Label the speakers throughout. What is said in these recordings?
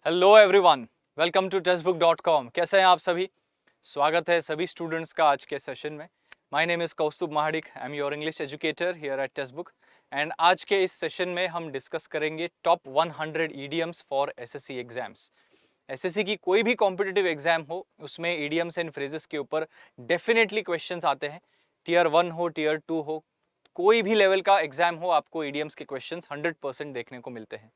Speaker 1: Hello everyone, welcome to textbook dot com. कैसे हैं आप सभी? स्वागत है सभी स्टूडेंट्स का आज के सेशन में। My name is Kaustubh Mahadik, I am your English educator here eight textbook. And आज के इस सेशन में हम डिस्कस करेंगे top 100 idioms for SSC exams. SSC की कोई भी कॉम्पिटिटिव एग्जाम हो, उसमें ईडियम्स एंड फ्रेजेस के ऊपर डेफिनेटली क्वेश्चंस आते हैं। टीयर 1 हो, टीयर 2 हो, कोई भी लेवल का एग्जाम हो, आपको ईडियम्स के क्वेश्चंस 100% देखने को मिलते हैं।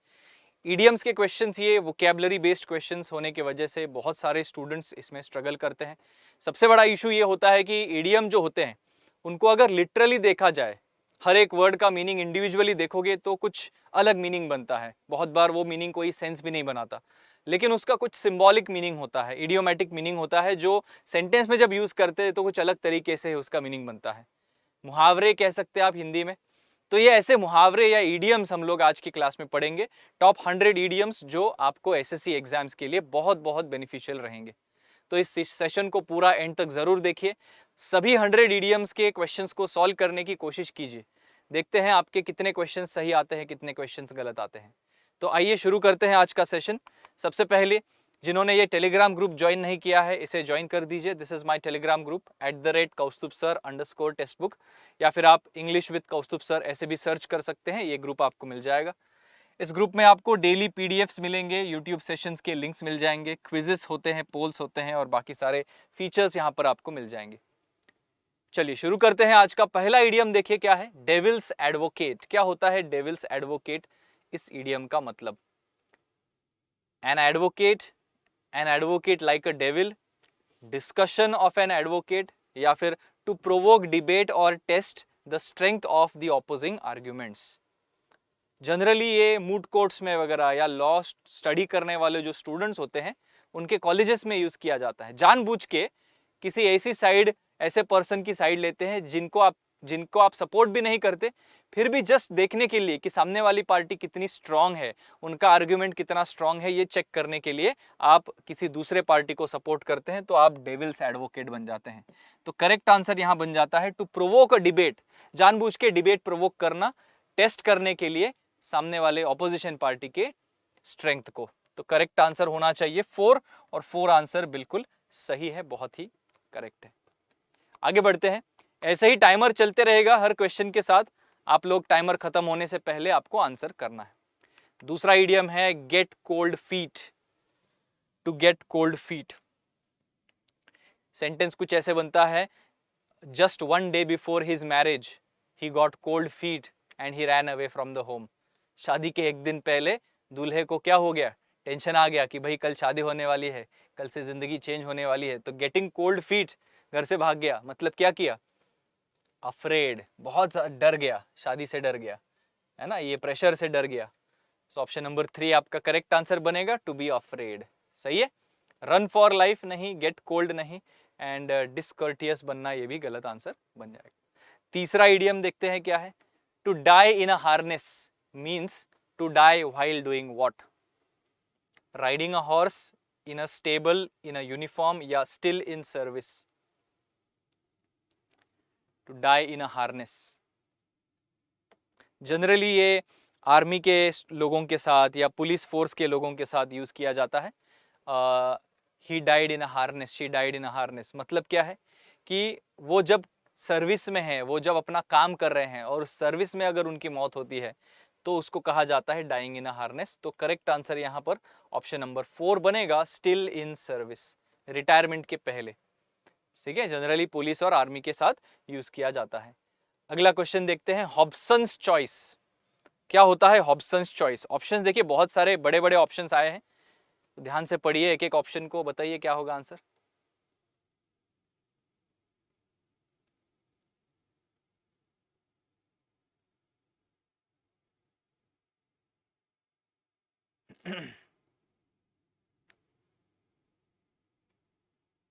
Speaker 1: ईडियम्स के क्वेश्चंस ये वोकैबुलरी बेस्ड क्वेश्चंस होने की वजह से बहुत सारे स्टूडेंट्स इसमें स्ट्रगल करते हैं। सबसे बड़ा इशू ये होता है कि ईडियम जो होते हैं उनको अगर लिटरली देखा जाए, हर एक वर्ड का मीनिंग इंडिविजुअली देखोगे तो कुछ अलग मीनिंग बनता है। बहुत बार वो मीनिंग कोई सेंस भी नहीं बनाता, लेकिन उसका कुछ सिंबॉलिक मीनिंग होता है, इडियोमैटिक मीनिंग होता है, जो सेंटेंस में जब यूज करते हैं तो कुछ अलग तरीके से उसका मीनिंग बनता है। मुहावरे कह सकते हैं आप हिंदी में। तो ये ऐसे मुहावरे या ईडियम्स हम लोग आज की क्लास में पढ़ेंगे। टॉप 100 ईडियम्स जो आपको एसएससी एग्जाम्स के लिए बहुत बहुत बेनिफिशियल रहेंगे। तो इस सेशन को पूरा एंड तक जरूर देखिए। सभी 100 ईडियम्स के क्वेश्चंस को सॉल्व करने की कोशिश कीजिए। देखते हैं आपके कितने क्वेश्चंस सही आते हैं, कितने क्वेश्चंस गलत आते हैं। तो आइए शुरू करते हैं आज का सेशन। सबसे पहले जिन्होंने ये टेलीग्राम ग्रुप ज्वाइन नहीं किया है, इसे ज्वाइन कर दीजिए। This is my telegram group @kaustubsir_टेक्स्टबुक, या फिर आप इंग्लिश विद कौस्तुभ सर ऐसे भी सर्च कर सकते हैं, ये ग्रुप आपको मिल जाएगा। इस ग्रुप में आपको डेली पीडीएफ्स मिलेंगे, यूट्यूब सेशंस के लिंक्स मिल जाएंगे, क्विजेस होते हैं, पोल्स होते हैं और बाकी सारे फीचर्स यहाँ पर आपको मिल जाएंगे। चलिए शुरू करते हैं। आज का पहला इडियम देखिए क्या है, डेविल्स एडवोकेट। क्या होता है डेविल्स एडवोकेट? इस इडियम का मतलब, an advocate like a devil, discussion of an advocate, या फिर टू प्रोवोक डिबेट और test the strength of the opposing arguments. Generally ये मूड कोर्ट्स में वगैरह या लॉ स्टडी करने वाले जो स्टूडेंट्स होते हैं उनके कॉलेजेस में यूज किया जाता है। जानबूझ के किसी ऐसी साइड, ऐसे पर्सन की साइड लेते हैं जिनको आप सपोर्ट भी नहीं करते, फिर भी जस्ट देखने के लिए कि सामने वाली पार्टी कितनी स्ट्रांग है, उनका आर्ग्यूमेंट कितना स्ट्रांग है, ये चेक करने के लिए आप किसी दूसरे पार्टी को सपोर्ट करते हैं, तो आप डेविल्स एडवोकेट बन जाते हैं। तो करेक्ट आंसर यहां बन जाता है टू प्रोवोक अ डिबेट, जानबूझ के डिबेट प्रोवोक करना, टेस्ट करने के लिए सामने वाले ऑपोजिशन पार्टी के स्ट्रेंथ को। तो करेक्ट आंसर होना चाहिए 4, और 4 आंसर बिल्कुल सही है, बहुत ही करेक्ट है। आगे बढ़ते हैं। ऐसे ही टाइमर चलते रहेगा हर क्वेश्चन के साथ, आप लोग टाइमर खत्म होने से पहले आपको आंसर करना है। दूसरा इडियम है get cold feet. To get cold feet, sentence कुछ ऐसे बनता है, just 1 day before his marriage he got cold feet and he ran away from the home. शादी के एक दिन पहले दूल्हे को क्या हो गया, टेंशन आ गया कि भाई कल शादी होने वाली है, कल से जिंदगी चेंज होने वाली है। तो गेटिंग कोल्ड फीट, घर से भाग गया, मतलब क्या किया, अफ्रेड, बहुत डर गया, शादी से डर गया, है ना, ये प्रेशर से डर गया। सो ऑप्शन नंबर 3 आपका करेक्ट आंसर बनेगा, टू बी अफ्रेड। सही है, रन फॉर लाइफ नहीं, गेट कोल्ड नहीं, एंड डिसकर्टियस बनना ये भी गलत आंसर बन जाएगा। तीसरा इडियम देखते हैं क्या है, to die in a harness means to die while doing what? Riding a horse, in a stable, in a uniform, या still in service? To die in a harness generally ये army के लोगों के साथ या पुलिस फोर्स के लोगों के साथ यूज किया जाता है। He died in a harness, she died in a harness, मतलब क्या है कि वो जब सर्विस में है, वो जब अपना काम कर रहे हैं और सर्विस में अगर उनकी मौत होती है तो उसको कहा जाता है डाइंग इन अ हार्नेस। तो करेक्ट आंसर यहाँ पर ऑप्शन नंबर 4 बनेगा, स्टिल इन सर्विस, रिटायरमेंट के पहले। ठीक है, जनरली पुलिस और आर्मी के साथ यूज किया जाता है। अगला क्वेश्चन देखते हैं, हॉब्सन्स चॉइस। क्या होता है हॉब्सन्स चॉइस? ऑप्शंस देखिए, बहुत सारे बड़े बड़े ऑप्शंस आए हैं, तो ध्यान से पढ़िए एक एक ऑप्शन को, बताइए क्या होगा answer.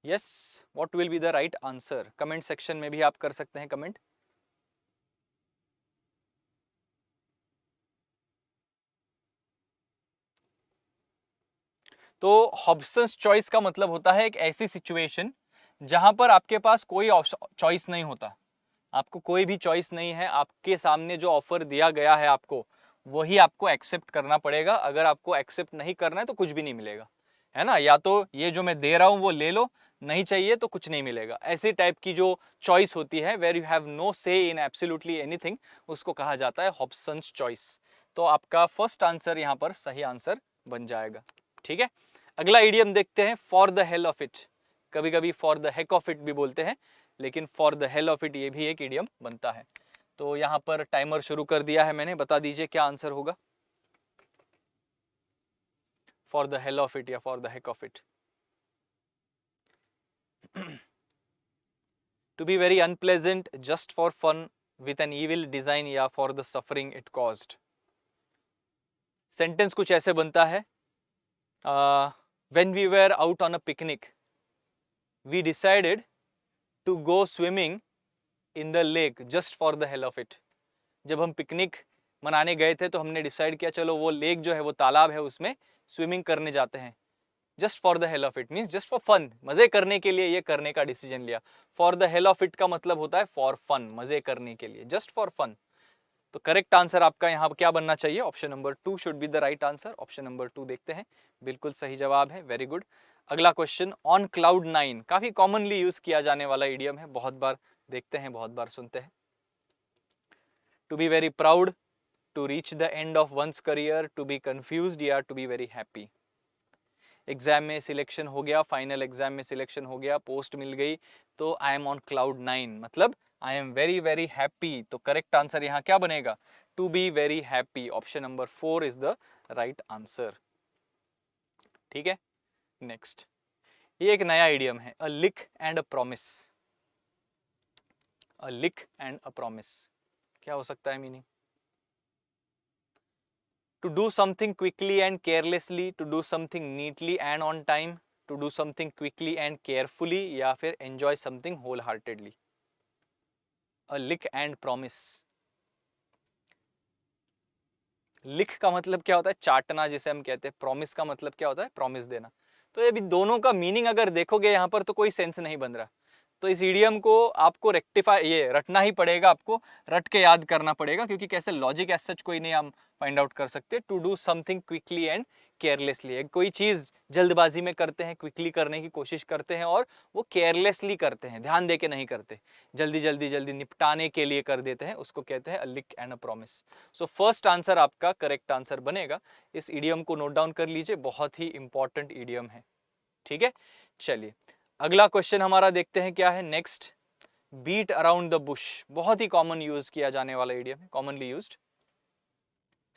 Speaker 1: Yes, what will be the right answer? Comment section में भी आप कर सकते हैं कमेंट। तो हॉब्सन्स चॉइस का मतलब होता है एक ऐसी सिचुएशन जहां पर आपके पास कोई चॉइस नहीं होता, आपको कोई भी चॉइस नहीं है, आपके सामने जो ऑफर दिया गया है आपको वही आपको एक्सेप्ट करना पड़ेगा। अगर आपको एक्सेप्ट नहीं करना है तो कुछ भी नहीं मिलेगा, है ना। या तो ये जो मैं दे रहा हूं वो ले लो, नहीं चाहिए तो कुछ नहीं मिलेगा। ऐसी टाइप की जो चॉइस होती है, वेर यू हैव नो से इन एब्सोल्युटली एनीथिंग, उसको कहा जाता है हॉब्सन्स चॉइस। तो आपका फर्स्ट आंसर यहाँ पर सही आंसर बन जाएगा। ठीक है, अगला इडियम देखते हैं, for the hell of it. कभी कभी for the heck of it भी बोलते हैं, लेकिन for the hell of it ये भी एक इडियम बनता है। तो यहाँ पर टाइमर शुरू कर दिया है मैंने, बता दीजिए क्या आंसर होगा। For the hell of it या for the heck of it. To be very unpleasant just for fun with an evil design या for the suffering it caused। Sentence कुछ ऐसे बनता है, when we were out on a picnic we decided to go swimming in the lake just for the hell of it। जब हम picnic मनाने गए थे तो हमने डिसाइड किया चलो वो लेक जो है, वो तालाब है, उसमें स्विमिंग करने जाते हैं। Just for the hell of it means just for fun, मजे करने के लिए ये करने का डिसीजन लिया। For the hell of it का मतलब होता है फॉर फन, मजे करने के लिए, जस्ट फॉर फन। तो करेक्ट आंसर आपका यहाँ क्या बनना चाहिए, option number 2 should be the right answer. Option number 2 देखते हैं, बिल्कुल सही जवाब है, वेरी गुड। अगला क्वेश्चन, ऑन क्लाउड 9, काफी कॉमनली यूज किया जाने वाला इडियम है, बहुत बार देखते हैं, बहुत बार सुनते हैं। To be very proud, to reach the end of once career, to be confused या to be very happy. Exam में सिलेक्शन हो गया, फाइनल एग्जाम में सिलेक्शन हो गया, पोस्ट मिल गई, तो आई एम ऑन क्लाउड 9 मतलब I am very very happy. तो करेक्ट आंसर यहाँ क्या बनेगा, to be very happy. Option number 4 is the right answer. ठीक है, नेक्स्ट, ये एक नया इडियम है, a lick and a promise. A lick and a promise क्या हो सकता है meaning? To do something quickly and carelessly, to do something neatly and on time, to do something quickly and carefully, या फिर enjoy something wholeheartedly। A lick and promise। लिख का मतलब क्या होता है, चाटना जिसे हम कहते हैं। प्रॉमिस का मतलब क्या होता है, प्रॉमिस देना। तो ये भी दोनों का मीनिंग अगर देखोगे यहाँ पर तो कोई सेंस नहीं बन रहा। तो इस इडियम को आपको रेक्टिफाई, ये रटना ही पड़ेगा, आपको रट के याद करना पड़ेगा, क्योंकि कैसे लॉजिक एज सच कोई नहीं हम फाइंड आउट कर सकते। To do something quickly and carelessly, कोई चीज जल्दबाजी में करते हैं, क्विकली करने की कोशिश करते हैं और वो केयरलेसली करते हैं, ध्यान दे के नहीं करते, जल्दी जल्दी जल्दी निपटाने के लिए कर देते हैं, उसको कहते हैं a lick and a promise. So first answer आपका करेक्ट आंसर बनेगा। इस इडियम को नोट डाउन कर लीजिए, बहुत ही इंपॉर्टेंट इडियम है। ठीक है, चलिए अगला क्वेश्चन हमारा देखते हैं क्या है next. Beat around the bush, बहुत ही कॉमन यूज किया जाने वाला इडियम है, कॉमनली यूज्ड।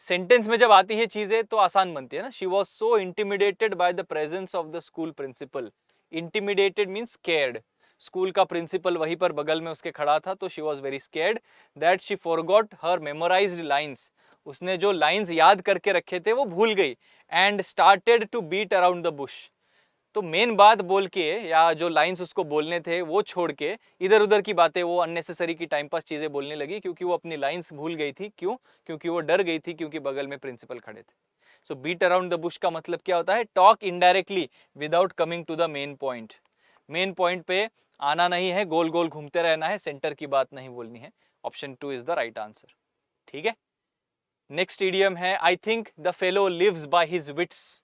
Speaker 1: सेंटेंस में जब आती है चीजें तो आसान बनती है ना। She was so intimidated by the presence of the school principal. Intimidated means scared. School का प्रिंसिपल वहीं पर बगल में उसके खड़ा था, तो she was very scared that she forgot her memorised lines. उसने जो लाइन्स याद करके रखे थे वो भूल गई। And started to beat around the bush, तो मेन बात बोल के या जो लाइंस उसको बोलने थे वो छोड़ के इधर उधर की बातें, वो अननेसेसरी की टाइम पास चीजें बोलने लगी, क्योंकि वो अपनी लाइंस भूल गई थी। क्यों? क्योंकि वो डर गई थी, क्योंकि बगल में प्रिंसिपल खड़े थे। So beat around the bush का मतलब क्या होता है, talk indirectly without coming to the main point. Main point पे आना नहीं है, गोल गोल घूमते रहना है, सेंटर की बात नहीं बोलनी है। Option 2 is the right answer. ठीक है, नेक्स्ट इडियम है, I think the fellow lives by his wits.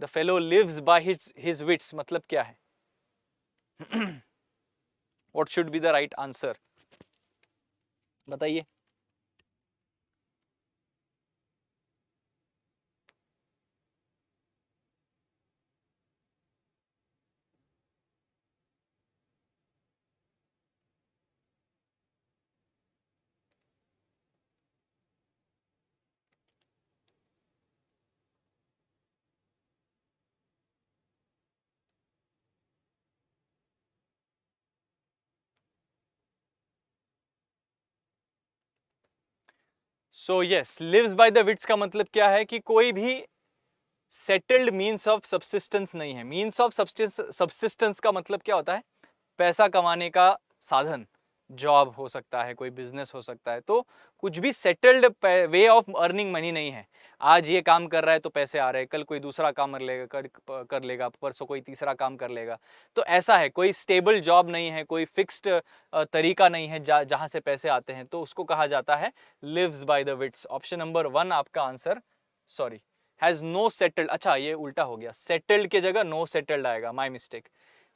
Speaker 1: The fellow lives by his wits मतलब क्या है? What should be the right answer, बताइए। So yes, lives by the wits का मतलब क्या है कि कोई भी सेटल्ड मीन्स ऑफ सब्सिस्टेंस नहीं है। मीन्स ऑफ सब्सिस्टेंस का मतलब क्या होता है, पैसा कमाने का साधन, जॉब हो सकता है, कोई बिजनेस हो सकता है। तो कुछ भी settled way of earning money नहीं है। आज ये काम कर रहा है तो पैसे आ रहे हैं, कल कोई दूसरा काम कर लेगा, परसों कोई तीसरा काम कर लेगा। तो ऐसा है, कोई स्टेबल जॉब नहीं है, कोई फिक्स्ड तरीका नहीं है जहां से पैसे आते हैं, तो उसको कहा जाता है lives by the wits. Option number 1 आपका answer, sorry, has no settled, अच्छा ये उल्टा हो गया, सेटल्ड के जगह नो सेटल्ड आएगा, माय मिस्टेक।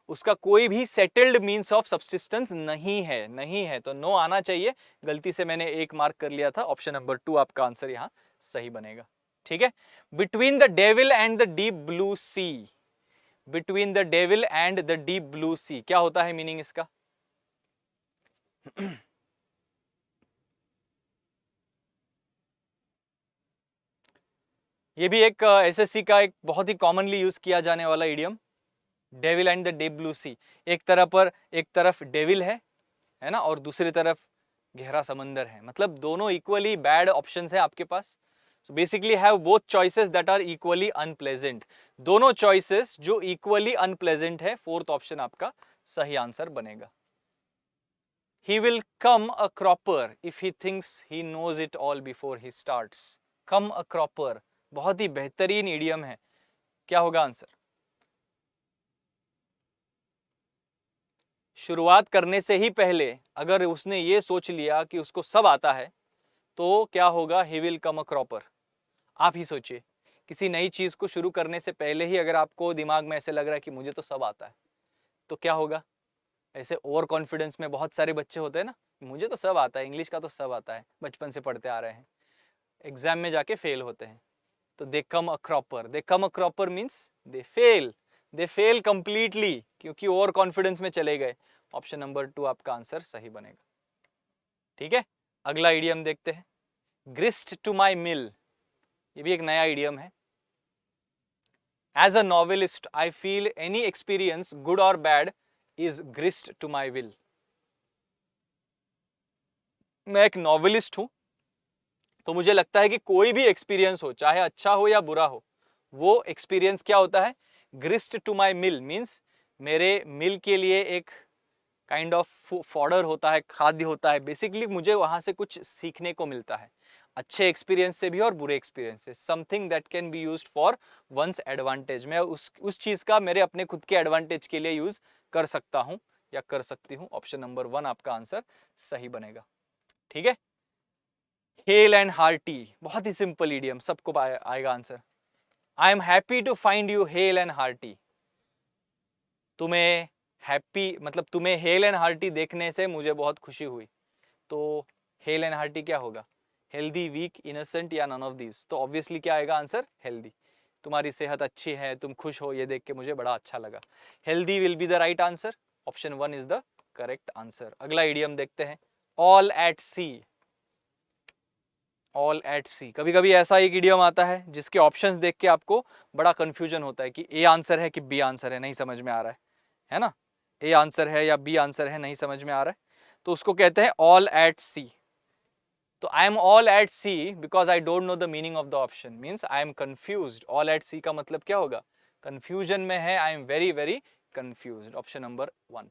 Speaker 1: उसका कोई भी सेटल्ड मींस ऑफ सब्सिस्टेंस नहीं है, नहीं है, तो नो आना चाहिए। गलती से मैंने 1 मार्क कर लिया था। ऑप्शन नंबर 2 आपका आंसर यहां सही बनेगा। ठीक है। Between the devil and the deep blue sea, between the devil and the deep blue sea, क्या होता है मीनिंग इसका? ये भी एक एसएससी का एक बहुत ही कॉमनली यूज किया जाने वाला idiom, devil and the deep blue sea. एक तरफ डेविल है ना, और दूसरी तरफ गहरा समंदर है, मतलब दोनों इक्वली बैड ऑप्शंस है आपके पास। So basically have both choices that are equally unpleasant, दोनों चॉइसेस जो इक्वली अनप्लेजेंट है। फोर्थ ऑप्शन आपका सही आंसर बनेगा। He will come a cropper if he thinks he knows it all before he starts. Come a cropper, बहुत ही बेहतरीन idiom है। क्या होगा आंसर? शुरुआत करने से ही पहले अगर उसने ये सोच लिया कि उसको सब आता है, तो क्या होगा? He will come a cropper। आप ही सोचिए, किसी नई चीज को शुरू करने से पहले ही अगर आपको दिमाग में ऐसे लग रहा है कि मुझे तो सब आता है, तो क्या होगा? ऐसे ओवर कॉन्फिडेंस में बहुत सारे बच्चे होते हैं ना, मुझे तो सब आता है, इंग्लिश का तो सब आता है, बचपन से पढ़ते आ रहे हैं, एग्जाम में जाके फेल होते हैं। तो they come a cropper, they come a cropper means they fail completely, क्योंकि ओवर कॉन्फिडेंस में चले गए। ऑप्शन नंबर 2 आपका आंसर सही बनेगा। ठीक है, अगला इडियम देखते हैं, ग्रिस्ट टू माई मिल। ये भी एक नया इडियम है। As a novelist I feel any experience good और bad is grist to my will. मैं एक नॉवेलिस्ट हूं, तो मुझे लगता है कि कोई भी एक्सपीरियंस हो, चाहे अच्छा हो या बुरा हो, वो एक्सपीरियंस क्या होता है? ग्रिस्ट टू माई मिल मीन्स मेरे मिल के लिए एक काइंड ऑफ फॉडर होता है, खाद्य होता है। बेसिकली मुझे वहां से कुछ सीखने को मिलता है, अच्छे एक्सपीरियंस से भी और बुरे एक्सपीरियंस से। Something that can be used for one's advantage, मैं उस चीज का मेरे अपने खुद के एडवांटेज के लिए यूज कर सकता हूं या कर सकती हूं। ऑप्शन नंबर 1 आपका आंसर सही बनेगा। ठीक है। हेल एंड हार्टी, बहुत ही सिंपल इडियम, सबको आएगा answer. I am happy to find you hale and hearty. तुम्हें हैप्पी मतलब तुम्हें हेल एंड हार्टी देखने से मुझे बहुत खुशी हुई। तो हेल एंड हार्टी क्या होगा? हेल्दी, वीक, इनोसेंट या नन ऑफ दीज? तो ऑब्वियसली क्या आएगा आंसर? हेल्दी। तुम्हारी सेहत अच्छी है, तुम खुश हो, ये देख के मुझे बड़ा अच्छा लगा। Healthy will be the right answer. Option 1 is the correct answer. अगला इडियम देखते हैं, all at sea. All at sea, कभी कभी ऐसा एक इडियम आता है जिसके ऑप्शंस देख के आपको बड़ा कंफ्यूजन होता है कि ए आंसर है कि बी आंसर है, नहीं समझ में आ रहा है ना? ए आंसर है या बी आंसर है, नहीं समझ में आ रहा है, तो उसको कहते हैं ऑल एट सी। तो I am all at sea because I don't know the meaning of the option, means I am confused. All at sea का मतलब क्या होगा? कंफ्यूजन में है, I am very very confused. Option number 1।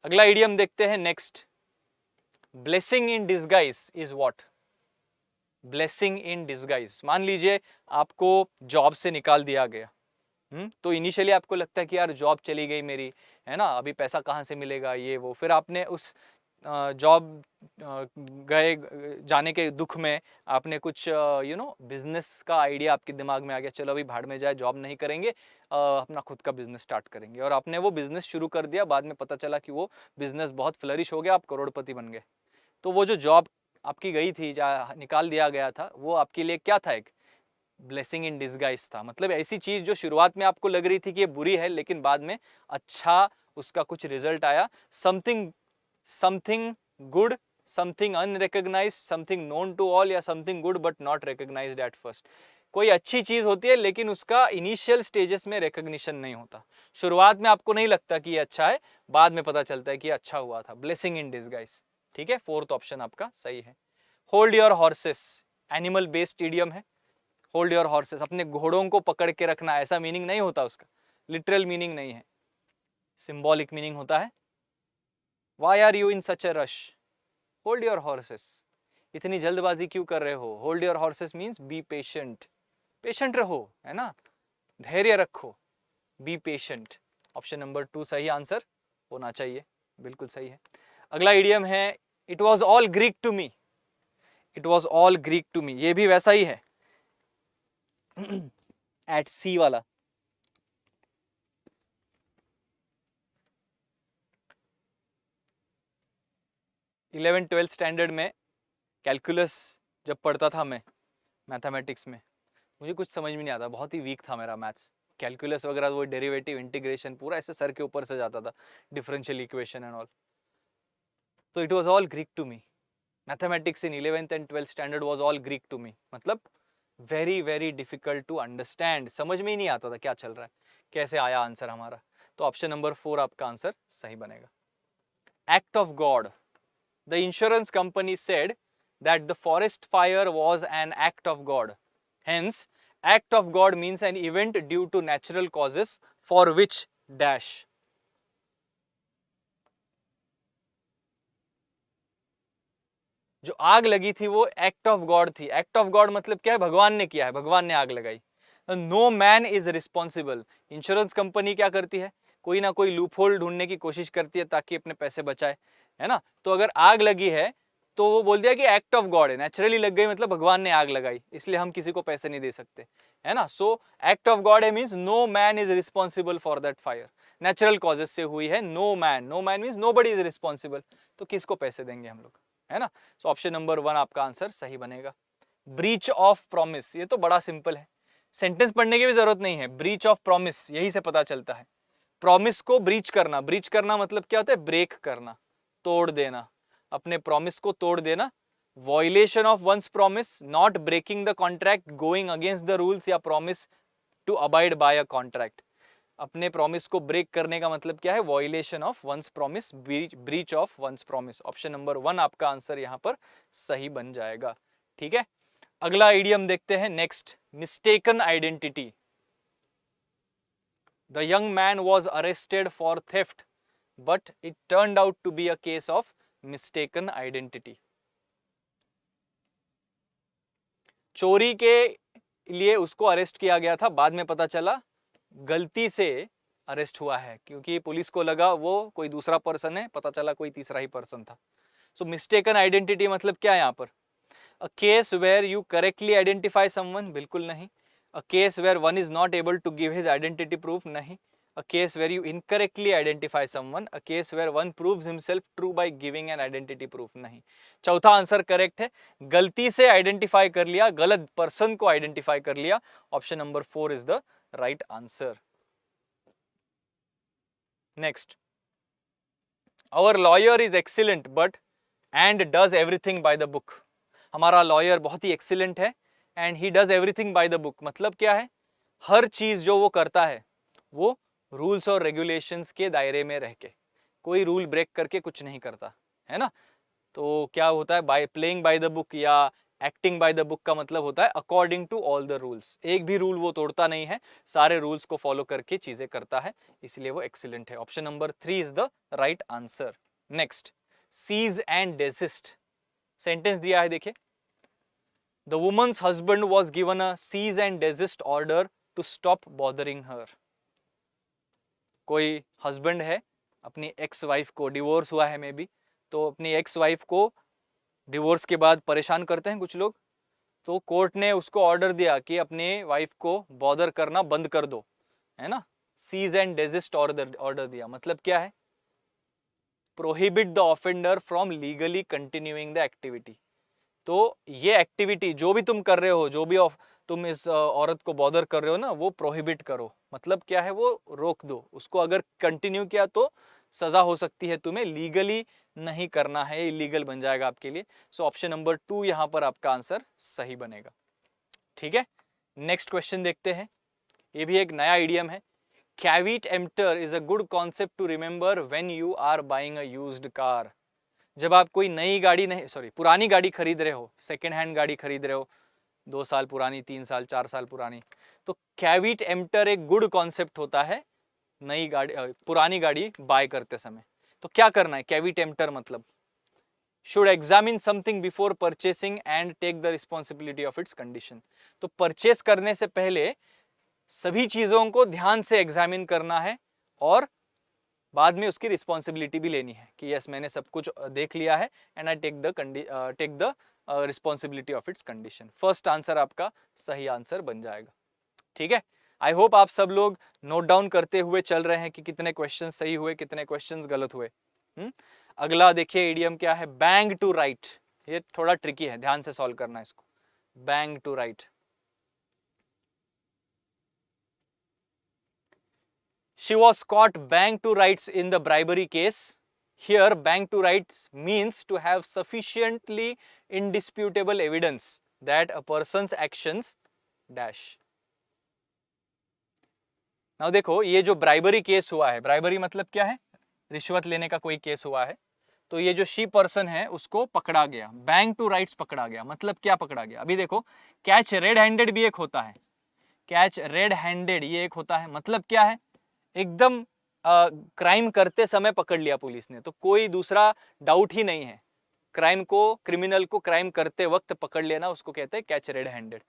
Speaker 1: अगला idiom देखते हैं next, blessing in disguise is what? Blessing in disguise, मान लीजिए आपको जॉब से निकाल दिया गया। तो इनिशियली आपको लगता है कि यार जॉब चली गई मेरी, है ना, अभी पैसा कहाँ से मिलेगा, ये वो। फिर आपने उस जॉब गए जाने के दुख में आपने कुछ बिजनेस का आइडिया आपके दिमाग में आ गया, चलो अभी भाड़ में जाए, जॉब नहीं करेंगे, अपना खुद का बिजनेस स्टार्ट करेंगे। और आपने वो बिजनेस शुरू कर दिया, बाद में पता चला कि वो बिजनेस बहुत फ्लरिश हो गया, आप करोड़पति बन गए। तो वो जो जॉब आपकी गई थी, निकाल दिया गया था, वो आपके लिए क्या था? एक ब्लेसिंग इन डिसगाइज था। मतलब ऐसी चीज जो शुरुआत में आपको लग रही थी कि ये बुरी है, लेकिन बाद में अच्छा उसका कुछ रिजल्ट आया। Something something good, something unrecognised, something known to all, या something good but not recognised at first. कोई अच्छी चीज होती है लेकिन उसका इनिशियल स्टेजेस में रिकॉग्निशन नहीं होता। शुरुआत में आपको नहीं लगता कि ये अच्छा है, बाद में पता चलता है कि अच्छा हुआ था। Blessing in disguise. ठीक है, फोर्थ ऑप्शन आपका सही है। Hold your horses, animal based idiom है। होल्ड योर हॉर्सेस, अपने घोड़ों को पकड़ के रखना, ऐसा मीनिंग नहीं होता उसका, लिटरल मीनिंग नहीं है, सिंबॉलिक मीनिंग होता है। Why are you in such a rush, hold your horses, इतनी जल्दबाजी क्यों कर रहे हो, hold your horses means be patient, patient रहो, है ना, धैर्य रखो, बी पेशेंट। ऑप्शन नंबर 2 सही आंसर होना चाहिए, बिल्कुल सही है। अगला इडियम है it was all Greek to me, it was all Greek to me, ये भी वैसा ही है एट सी वाला। इलेवेंथ ट्वेल्थ स्टैंडर्ड में कैलकुलस जब पढ़ता था मैं मैथमेटिक्स में, मुझे कुछ समझ में नहीं आता, बहुत ही वीक था मेरा मैथ्स, कैलकुलस वगैरह वो डेरिवेटिव इंटीग्रेशन पूरा ऐसे सर के ऊपर से जाता था, डिफरेंशियल इक्वेशन एंड ऑल, तो it was all Greek to me, mathematics in 11th and 12th standard was all Greek to me, मतलब very very difficult to understand, समझ में ही नहीं आता था क्या चल रहा है, कैसे आया आंसर हमारा, तो ऑप्शन नंबर 4 आपका आंसर सही बनेगा। Act of God, the insurance company said that the forest fire was an act of God. Hence, act of God means an event due to natural causes for which dash. जो आग लगी थी वो act of God थी, act of God मतलब क्या है, भगवान ने किया है, भगवान ने आग लगाई। No man is responsible, insurance company क्या करती है, कोई ना कोई लूपहोल ढूंढने की कोशिश करती है ताकि अपने पैसे बचाए, है ना, तो अगर आग लगी है तो वो बोल दिया कि एक्ट ऑफ गॉड है, नेचुरली लग गई मतलब भगवान ने आग लगाई, इसलिए हम किसी को पैसे नहीं दे सकते, है ना, सो एक्ट ऑफ गॉड है means no man is responsible for that fire, natural causes से हुई है, no man, no man means nobody is responsible, तो किसको पैसे देंगे हम लोग, है ना, सो ऑप्शन नंबर 1 आपका आंसर सही बनेगा। ब्रीच ऑफ प्रॉमिस, ये तो बड़ा सिंपल है, सेंटेंस पढ़ने की भी जरूरत नहीं है, ब्रीच ऑफ प्रॉमिस यही से पता चलता है, प्रॉमिस को ब्रीच करना मतलब क्या होता है, ब्रेक करना, तोड़ देना, अपने प्रॉमिस को तोड़ देना, violation of one's promise, not breaking the contract, going against the rules या promise to abide by a contract, अपने प्रॉमिस को ब्रेक करने का मतलब क्या है, violation of one's promise, breach of one's promise, option number 1 आपका आंसर यहां पर सही बन जाएगा, ठीक है। अगला इडियम देखते हैं next, mistaken identity, the young man was arrested for theft but it turned out to be a case of mistaken identity. चोरी के लिए उसको अरेस्ट किया गया था, बाद में पता चला गलती से अरेस्ट हुआ है, क्योंकि पुलिस को लगा वो कोई दूसरा पर्सन है, पता चला कोई तीसरा ही पर्सन था। सो मिस्टेकन आइडेंटिटी मतलब क्या है यहाँ पर, a case where you correctly identify someone, बिल्कुल नहीं, a case where one is not able to give his identity proof, नहीं, a case where you incorrectly identify someone, a case where one proves himself true by giving an identity proof, नहीं। चौथा answer correct है, गलती से identify कर लिया, गलत person को आइडेंटिफाई कर लिया, option number 4 is the right answer. Next, our lawyer is excellent but and does everything by the book, हमारा लॉयर बहुत ही एक्सीलेंट है and he does everything by the book, मतलब क्या है, हर चीज जो वो करता है वो रूल्स और रेगुलेशंस के दायरे में रह के, कोई रूल ब्रेक करके कुछ नहीं करता, है ना, तो क्या होता है, by playing by the book या एक्टिंग बाय द बुक का मतलब होता है according to all the rules, एक भी रूल वो तोड़ता नहीं है, सारे रूल्स को फॉलो करके चीजें करता है, इसलिए वो एक्सीलेंट है, option number 3 is the right answer. Next, cease and desist, sentence दिया है देखिए, the woman's husband was given a cease and desist order to stop bothering her, कोई हस्बैंड है, अपनी एक्स वाइफ को, डिवोर्स हुआ है मे बी, तो अपनी एक्स वाइफ को डिवोर्स के बाद परेशान करते हैं कुछ लोग, तो कोर्ट ने उसको ऑर्डर दिया कि अपने वाइफ को बॉदर करना बंद कर दो, है ना, सीज एंड डेजिस्ट ऑर्डर दिया, मतलब क्या है, prohibit the offender from legally continuing the activity, तो ये एक्टिविटी जो भी तुम कर रहे हो, जो भी तुम इस औरत को बॉदर कर रहे हो ना, वो प्रोहिबिट करो, मतलब क्या है, वो रोक दो उसको, अगर कंटिन्यू किया तो सजा हो सकती है तुम्हें, लीगली नहीं करना है, इलीगल बन जाएगा आपके लिए, सो ऑप्शन नंबर 2 यहां पर आपका आंसर सही बनेगा, ठीक है। नेक्स्ट क्वेश्चन देखते हैं, ये भी एक नया इडियम है, caveat emptor is a good concept to remember when you are buying a used car, जब आप कोई नई गाड़ी नहीं, सॉरी पुरानी गाड़ी खरीद रहे हो, सेकेंड हैंड गाड़ी खरीद रहे हो, 2 साल पुरानी, 3 साल 4 साल पुरानी, तो कैविट एम्प्टर एक गुड कॉन्सेप्ट होता है नई गाड़ी पुरानी गाड़ी बाय करते समय, तो क्या करना है, कैवी टेम्पटर मतलब should examine something before purchasing and take the responsibility of its condition। तो परचेस करने से पहले सभी चीजों को ध्यान से एग्जामिन करना है और बाद में उसकी रिस्पॉन्सिबिलिटी भी लेनी है कि यस मैंने सब कुछ देख लिया है and I take the responsibility of its condition. First answer आपका सही आंसर बन जाएगा। ठीक है, आई होप आप सब लोग नोट डाउन करते हुए चल रहे हैं कि कितने क्वेश्चन सही हुए कितने क्वेश्चन गलत हुए। अगला देखिए इडियम क्या है, बैंग टू राइट। ये थोड़ा ट्रिकी है, ध्यान से सॉल्व करना है इसको। Bang to right, she was caught bang to rights in the bribery case। Here bang to rights means to have sufficiently indisputable evidence that a person's actions dash। now देखो ये जो bribery case हुआ है, bribery मतलब क्या है, रिश्वत लेने का कोई केस हुआ है, तो ये जो शी पर्सन है उसको पकड़ा गया, बैंग टू राइट्स पकड़ा गया। मतलब क्या पकड़ा गया, अभी देखो कैच रेड हैंडेड भी एक होता है, कैच रेड हैंडेड ये एक होता है। मतलब क्या है, एकदम क्राइम करते समय पकड़ लिया पुलिस ने, तो कोई दूसरा डाउट ही नहीं है, क्राइम को, क्रिमिनल को क्राइम करते वक्त पकड़ लेना उसको कहते हैं कैच रेड हैंडेड।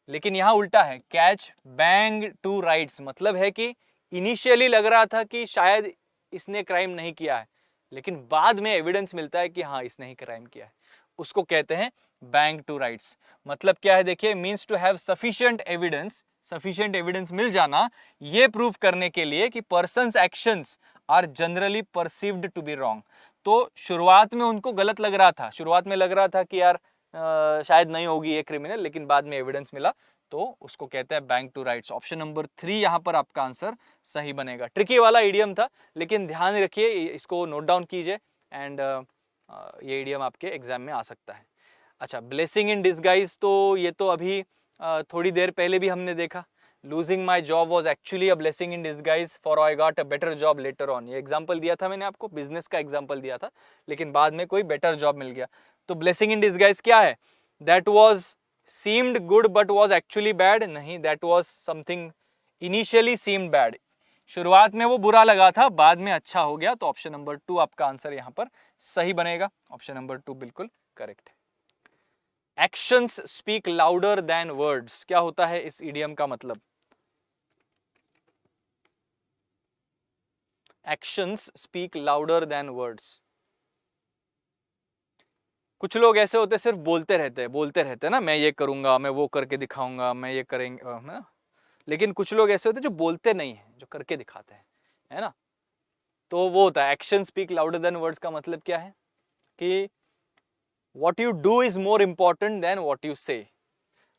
Speaker 1: लेकिन यहां उल्टा है, कैच बैंग टू राइट्स मतलब है कि इनिशियली लग रहा था कि शायद इसने क्राइम नहीं किया है, लेकिन बाद में एविडेंस मिलता है कि हाँ इसने ही क्राइम किया है, उसको कहते हैं बैंग टू राइट्स। मतलब क्या है देखिए, means to have sufficient evidence, sufficient evidence मिल जाना ये प्रूव करने के लिए कि person's actions are generally perceived to be wrong. तो शुरुआत में उनको गलत लग रहा था, शुरुआत में लग रहा था कि यार शायद नहीं होगी ये क्रिमिनल, लेकिन बाद में एविडेंस मिला तो उसको कहते हैं bang to rights. Option number 3 यहां पर आपका आंसर सही बनेगा। ट्रिकी वाला इडियम था, लेकिन ध्यान रखिए इसको नोट डाउन कीजिए एंड ये इडियम आपके एग्जाम में आ सकता है। अच्छा, ब्लेसिंग इन डिसगाइज, तो ये तो अभी थोड़ी देर पहले भी हमने देखा, losing my job was actually a blessing in disguise for I got a better job later on. ये एग्जाम्पल दिया था मैंने आपको, बिजनेस का एग्जाम्पल दिया था, लेकिन बाद में कोई बेटर जॉब मिल गया। तो ब्लेसिंग इन डिसगाइज क्या है, that was seemed good but was actually bad, नहीं, that was something initially seemed bad, शुरुआत में वो बुरा लगा था बाद में अच्छा हो गया। तो ऑप्शन नंबर 2 आपका आंसर यहाँ पर सही बनेगा, ऑप्शन नंबर 2 बिल्कुल करेक्ट है। Actions speak louder than words, क्या होता है इस इडियम का मतलब, actions speak louder than words. कुछ लोग ऐसे होते सिर्फ बोलते रहते हैं ना, मैं ये करूंगा, मैं वो करके दिखाऊंगा, मैं ये करेंगे ना, लेकिन कुछ लोग ऐसे होते हैं जो बोलते नहीं है, जो करके दिखाते हैं, है ना। तो वो होता है action speak louder than words का मतलब क्या है कि what you do is more important than what you say।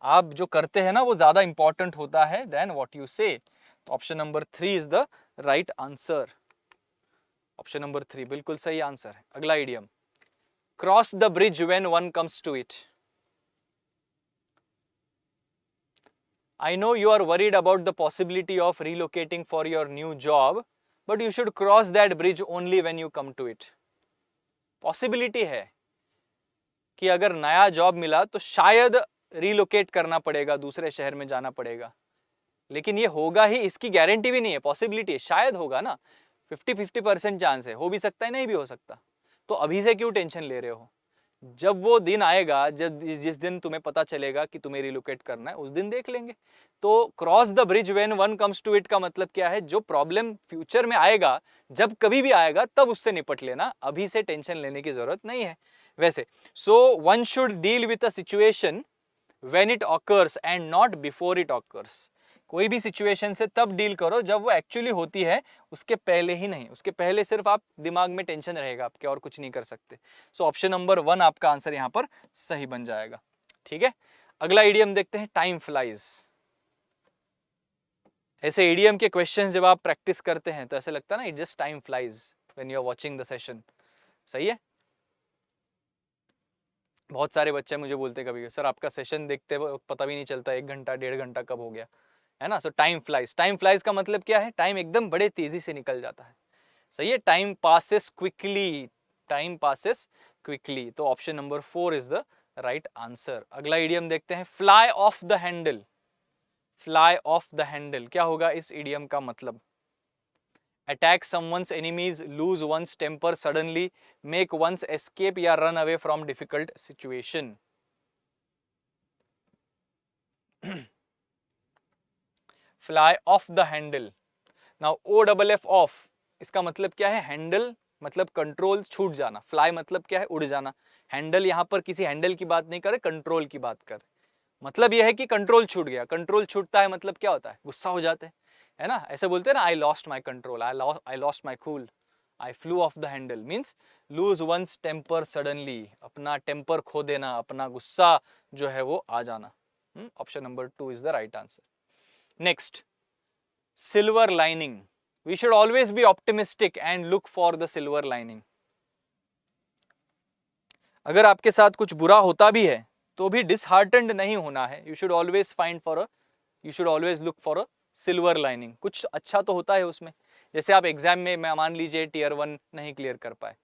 Speaker 1: आप जो करते हैं ना वो ज्यादा इंपॉर्टेंट होता है than what you say। तो option number 3 is the right answer, option number 3 बिल्कुल सही आंसर है। अगला idiom, cross the bridge when one comes to it. I know you are worried about the possibility of relocating for your new job, but you should cross that bridge only when you come to it। Possibility है कि अगर नया job मिला तो शायद relocate करना पड़ेगा, दूसरे शहर में जाना पड़ेगा, लेकिन ये होगा ही इसकी गारंटी भी नहीं है, पॉसिबिलिटी है, शायद होगा ना, 50-50% चांस है, हो भी सकता है नहीं भी हो सकता। तो अभी से क्यों टेंशन ले रहे हो, जब वो दिन आएगा, जब जिस दिन तुम्हें पता चलेगा कि तुम्हें रिलोकेट करना है उस दिन देख लेंगे। तो cross the bridge when one comes to it का मतलब क्या है, जो प्रॉब्लम फ्यूचर में आएगा, जब कभी भी आएगा तब उससे निपट लेना, अभी से टेंशन लेने की जरूरत नहीं है। वैसे so one should deal with a situation when it occurs and not before it occurs. कोई भी सिचुएशन से तब डील करो जब वो एक्चुअली होती है, उसके पहले ही नहीं। उसके पहले सिर्फ आप दिमाग में टेंशन रहेगा आपके, और कुछ नहीं कर सकते। सो ऑप्शन नंबर 1 आपका आंसर यहाँ पर सही बन जाएगा। ठीक है, अगला इडियम देखते हैं, टाइम फ्लाइज। ऐसे इडियम के क्वेश्चंस जब आप प्रैक्टिस करते हैं तो ऐसे लगता है ना, it just time flies when you are watching the session. सही है, बहुत सारे बच्चे मुझे बोलते कभी, सर आपका सेशन देखते पता भी नहीं चलता 1 घंटा 1.5 घंटा कब हो गया, है ना। सो टाइम फ्लाइज, टाइम फ्लाइज का मतलब क्या है, टाइम एकदम बड़े तेजी से निकल जाता है। सही है, time passes quickly, time passes quickly. तो option number 4 is the right answer. अगला इडियम देखते हैं, fly off the handle. Fly off the handle क्या होगा इस इडियम का मतलब, attack someone's enemies, lose one's temper suddenly, make one's escape या run away from difficult situation. Fly off the handle. Now OFF off, इसका मतलब क्या है? हैंडल मतलब कंट्रोल छूट जाना, फ्लाई मतलब क्या है? उड़ जाना। हैंडल यहां पर किसी हैंडल की बात नहीं कर, कंट्रोल की बात कर। मतलब यह है कि कंट्रोल छूट गया। कंट्रोल छूटता है मतलब क्या होता है? गुस्सा हो जाते हैं, है ना? ऐसे बोलते हैं ना, I lost my control, I lost my cool, I flew off the handle. Means lose one's temper suddenly, अपना टेम्पर खो देना, अपना गुस्सा जो है वो आ जाना। Option number 2 is the right answer. Next, silver lining. We should always be optimistic and look for the silver lining. अगर आपके साथ कुछ बुरा होता भी है तो भी disheartened नहीं होना है। You should always look for a silver lining. कुछ अच्छा तो होता है उसमें। जैसे आप एग्जाम में मान लीजिए Tier 1 नहीं क्लियर कर पाए,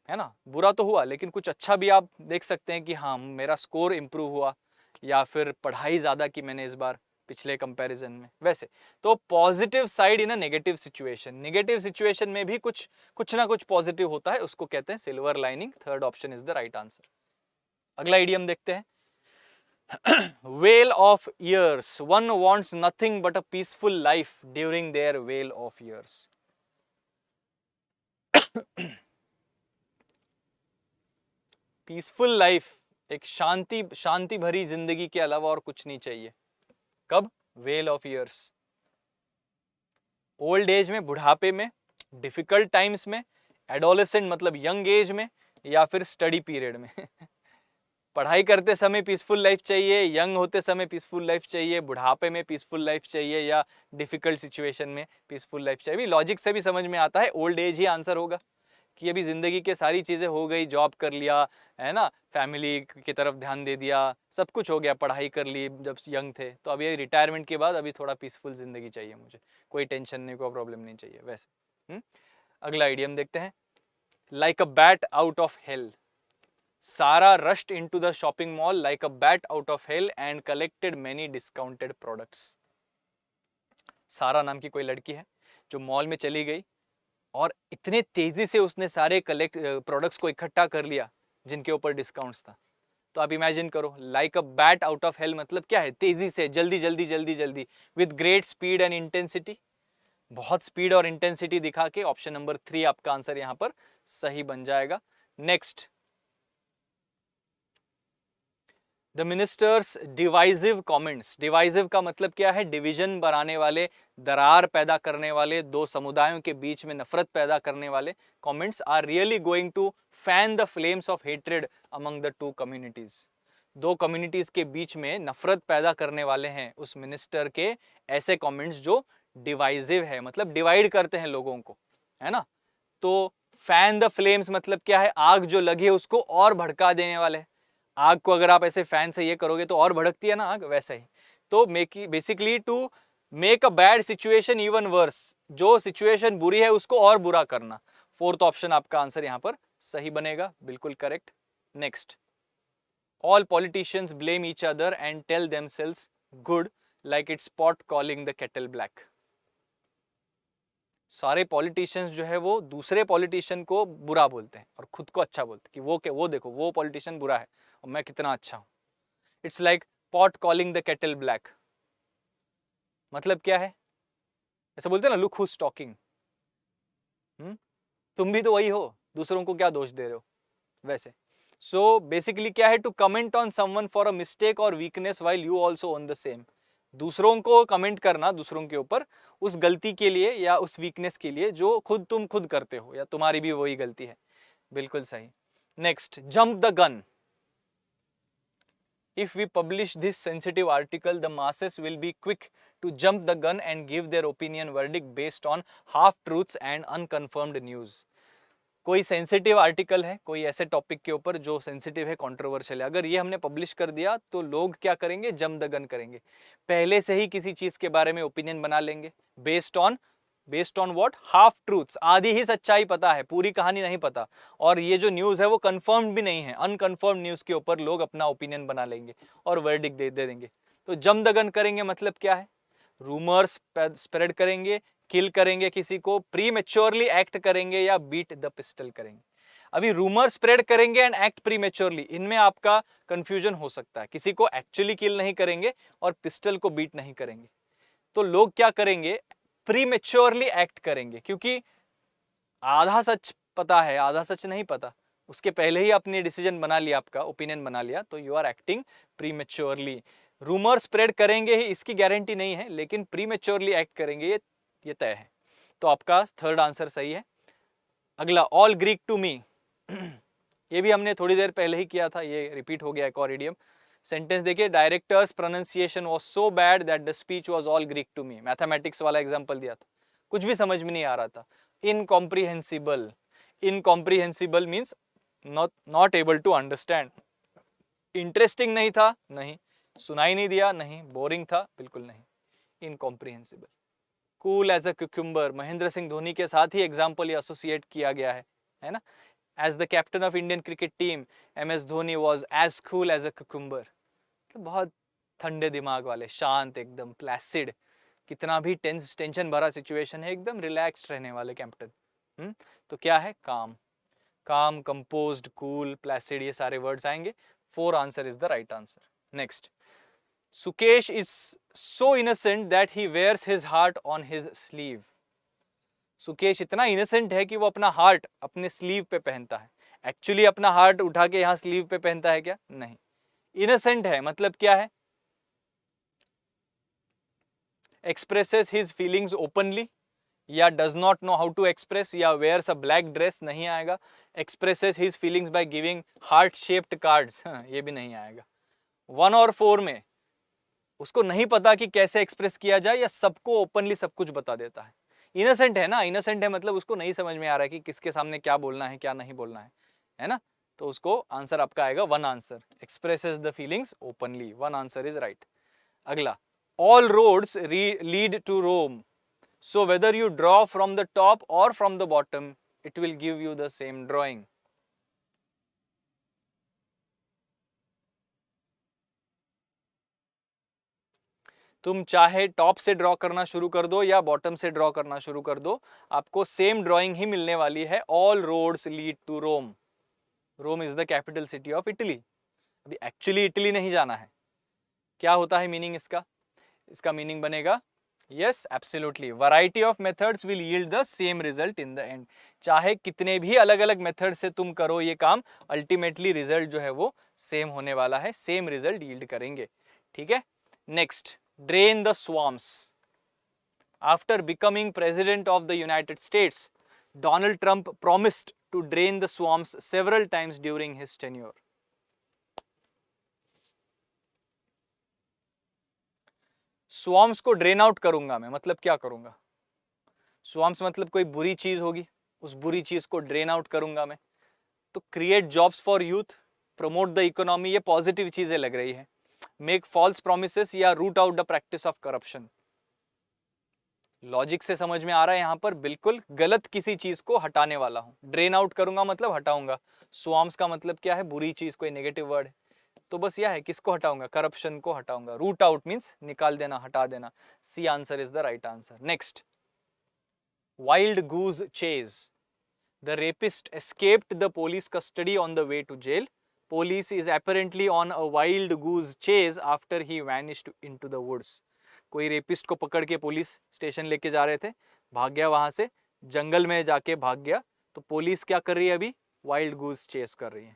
Speaker 1: है ना? बुरा तो हुआ, लेकिन कुछ अच्छा भी आप देख सकते हैं कि हाँ, मेरा स्कोर इंप्रूव हुआ, या फिर पढ़ाई ज्यादा की मैंने इस बार पिछले कंपैरिजन में। वैसे तो positive side in a negative situation, negative situation में भी कुछ ना कुछ पॉजिटिव होता है, उसको कहते हैं silver lining. Third option is the right answer. अगला इडियम देखते हैं, well of years. One wants nothing but a peaceful life during their well of years. Peaceful life, एक शांति भरी जिंदगी के अलावा और कुछ नहीं चाहिए। कब? Well of years. Old age में, बुढ़ापे में, डिफिकल्ट टाइम्स में, एडोलेसेंट मतलब यंग एज में, या फिर स्टडी पीरियड में। पढ़ाई करते समय पीसफुल लाइफ चाहिए, यंग होते समय पीसफुल लाइफ चाहिए, बुढ़ापे में पीसफुल लाइफ चाहिए, या डिफिकल्ट सिचुएशन में पीसफुल लाइफ चाहिए। लॉजिक से भी समझ में आता है ओल्ड एज ही आंसर होगा, कि अभी जिंदगी के सारी चीजें हो गई, जॉब कर लिया, है ना, फैमिली की तरफ ध्यान दे दिया, सब कुछ हो गया, पढ़ाई कर ली जब यंग थे, तो अभी रिटायरमेंट के बाद अभी थोड़ा पीसफुल जिंदगी चाहिए मुझे, कोई टेंशन नहीं, कोई प्रॉब्लम नहीं चाहिए वैसे। अगला आइडियम देखते हैं, like a bat out of hell. Sarah rushed into the shopping mall like a bat out of hell and collected many discounted products. Sarah नाम की कोई लड़की है जो मॉल में चली गई और इतने तेजी से उसने सारे प्रोडक्ट्स को इकट्ठा कर लिया जिनके ऊपर डिस्काउंट्स था। तो आप इमेजिन करो, like a bat out of hello मतलब क्या है? तेजी से, जल्दी जल्दी जल्दी जल्दी, with great speed and intensity, बहुत स्पीड और इंटेंसिटी दिखा के। ऑप्शन नंबर 3 आपका आंसर यहां पर सही बन जाएगा। Next, the ministers divisive comments. Divisive का मतलब क्या है? डिवीजन बनाने वाले, दरार पैदा करने वाले, दो समुदायों के बीच में नफरत पैदा करने वाले comments are really going to fan the flames of hatred among the two communities. दो कम्युनिटीज के बीच में नफरत पैदा करने वाले हैं उस मिनिस्टर के ऐसे कमेंट्स जो डिवाइसिव है, मतलब डिवाइड करते हैं लोगों को, है ना? तो फैन द फ्लेम्स मतलब क्या है? आग जो लगी है उसको और भड़का देने वाले। आग को अगर आप ऐसे फैन से ये करोगे तो और भड़कती है ना आग, वैसा ही। तो basically to make a bad situation even worse, जो सिचुएशन बुरी है उसको और बुरा करना। फोर्थ ऑप्शन आपका आंसर यहां पर सही बनेगा, बिल्कुल correct. Next, all politicians blame each other and tell themselves good like it's pot calling the kettle black. सारे पॉलिटिशियंस जो है वो दूसरे पॉलिटिशियन को बुरा बोलते हैं और खुद को अच्छा बोलते हैं कि वो देखो वो पॉलिटिशियन बुरा है और मैं कितना अच्छा हूं। It's like pot calling the kettle black. मतलब क्या है? ऐसे बोलते हैं ना, लुक हुज टॉकिंग। तुम भी तो वही हो, दूसरों को क्या दोष दे रहे हो, वैसे। सो बेसिकली क्या है? To comment on someone for a mistake और weakness while you also on the same. दूसरों को कमेंट करना, दूसरों के ऊपर उस गलती के लिए या उस वीकनेस के लिए जो तुम खुद करते हो या तुम्हारी भी वही गलती है, बिल्कुल सही। Next, jump the gun. If we publish this sensitive article, the masses will be quick to jump the gun and give their opinion verdict based on half truths and unconfirmed news. कोई sensitive article है, कोई ऐसे topic के ऊपर जो sensitive है, controversial है, अगर ये हमने पब्लिश कर दिया तो लोग क्या करेंगे? जंप द गन करेंगे, पहले से ही किसी चीज के बारे में ओपिनियन बना लेंगे based on what? Half truths, आधी ही सच्चाई पता है, पूरी कहानी नहीं पता, और ये जो न्यूज है वो कंफर्म्ड भी नहीं है, अनकंफर्म्ड न्यूज के ऊपर लोग अपना ओपिनियन बना लेंगे और वर्डिक्ट दे देंगे। तो जंप द गन करेंगे मतलब क्या है? रूमर्स स्प्रेड करेंगे, किल करेंगे किसी को, प्रीमेच्योरली एक्ट करेंगे या बीट द पिस्टल करेंगे। अभी रूमर स्प्रेड करेंगे एंड एक्ट प्रीमेच्योरली, इनमें आपका कंफ्यूजन हो सकता है। किसी को एक्चुअली किल नहीं करेंगे और पिस्टल को बीट नहीं करेंगे। तो लोग क्या करेंगे, प्रीमेच्योरली एक्ट करेंगे, क्योंकि आधा सच पता है आधा सच नहीं पता, उसके पहले ही अपनी डिसीजन बना लिया, आपका ओपिनियन बना लिया, तो you are acting prematurely. Rumour spread करेंगे ही इसकी गारंटी नहीं है, लेकिन प्रीमेच्योरली एक्ट करेंगे ये तय है। तो आपका थर्ड आंसर सही है। अगला, ऑल ग्रीक टू मी ये भी हमने थोड़ी देर पहले ही किया था, ये रिपीट हो गया एक और इडियम। सेंटेंस देखिए, director's pronunciation was so bad that the speech was all Greek to me. Mathematics वाला एग्जांपल दिया था, कुछ भी समझ में नहीं आ रहा था। Incomprehensible, incomprehensible means not able to understand. Interesting नहीं था, नहीं। सुनाई नहीं दिया, नहीं। बोरिंग था, बिल्कुल नहीं। Incomprehensible. Cool as a cucumber, Mahendra Singh Dhoni के साथ ही एग्जाम्पल ये एसोसिएट किया गया है ना। As the captain of Indian cricket team, MS Dhoni was as cool as a cucumber. तो बहुत ठंडे दिमाग वाले, शांत, एकदम प्लेसिड, कितना भी टेंशन भरा सिचुएशन है एकदम रिलैक्स्ड रहने वाले कैप्टन। तो क्या है, काम। काम, कंपोज्ड, कूल, प्लेसिड, ये सारे वर्ड्स आएंगे। 4 answer is the right answer. Next, Sukesh is so innocent that he wears his heart on his sleeve. Sukesh इतना इनोसेंट है कि वो अपना हार्ट अपने स्लीव पे पहनता है। एक्चुअली अपना हार्ट उठा के यहाँ स्लीव पे पहनता है क्या, नहीं। इनोसेंट है मतलब क्या है, एक्सप्रेसेस हिज फीलिंग्स ओपनली, या does not know how to express, या वेयर्स अ ब्लैक ड्रेस, नहीं आएगा। Expresses his feelings by giving heart shaped cards, ये भी नहीं आएगा। 1 और 4 में उसको नहीं पता कि कैसे एक्सप्रेस किया जाए, या सबको ओपनली सब कुछ बता देता है। इनोसेंट है ना, इनोसेंट है मतलब उसको नहीं समझ में आ रहा है कि किसके सामने क्या बोलना है क्या नहीं बोलना है ना। तो उसको आंसर आपका आएगा 1 answer, expresses the feelings openly, 1 answer is right. अगला, all roads lead to Rome, so whether you draw from the top और from the bottom it will give you the same drawing. तुम चाहे top से draw करना शुरू कर दो या बॉटम से ड्रॉ करना शुरू कर दो, आपको सेम ड्राइंग ही मिलने वाली है। All roads lead to Rome. Rome is the capital city of Italy. अभी एक्चुअली इटली नहीं जाना है। क्या होता है मीनिंग इसका, इसका मीनिंग बनेगा, yes absolutely, variety of methods will yield the same result in the end. चाहे कितने भी अलग अलग मेथड से तुम करो ये काम, अल्टीमेटली रिजल्ट जो है वो सेम होने वाला है, सेम रिजल्ट यील्ड करेंगे। ठीक है। Next, drain the swamps. After becoming president of the United States, Donald Trump promised to drain the swamps several times during his tenure. Swamps को ड्रेन आउट करूंगा मैं, मतलब क्या करूंगा, swamps मतलब कोई बुरी चीज होगी, उस बुरी चीज को ड्रेन आउट करूंगा मैं। तो create jobs for youth, promote the economy, ये पॉजिटिव चीजें लग रही है। मेक फॉल्स प्रोमिसेस या root out the practice of corruption. Logic से समझ में आ रहा है यहां पर, बिल्कुल गलत किसी चीज को हटाने वाला हूं। ड्रेन आउट करूंगा मतलब हटाऊंगा। स्वाम्स का मतलब क्या है, बुरी चीज, कोई नेगेटिव वर्ड है, तो बस यह है, किसको हटाऊंगा, करप्शन को हटाऊंगा। रूट आउट मींस निकाल देना, हटा देना। C answer is the right answer. Next, wild goose chase, the rapist escaped the police custody on the way to jail. Police is apparently on a wild goose chase after he vanished into the woods. कोई rapist को पकड़ के police station लेके जा रहे थे, भाग गया वहां से, जंगल में जाके भाग गया। तो पुलिस क्या कर रही है अभी, वाइल्ड गूज चेस कर रही है।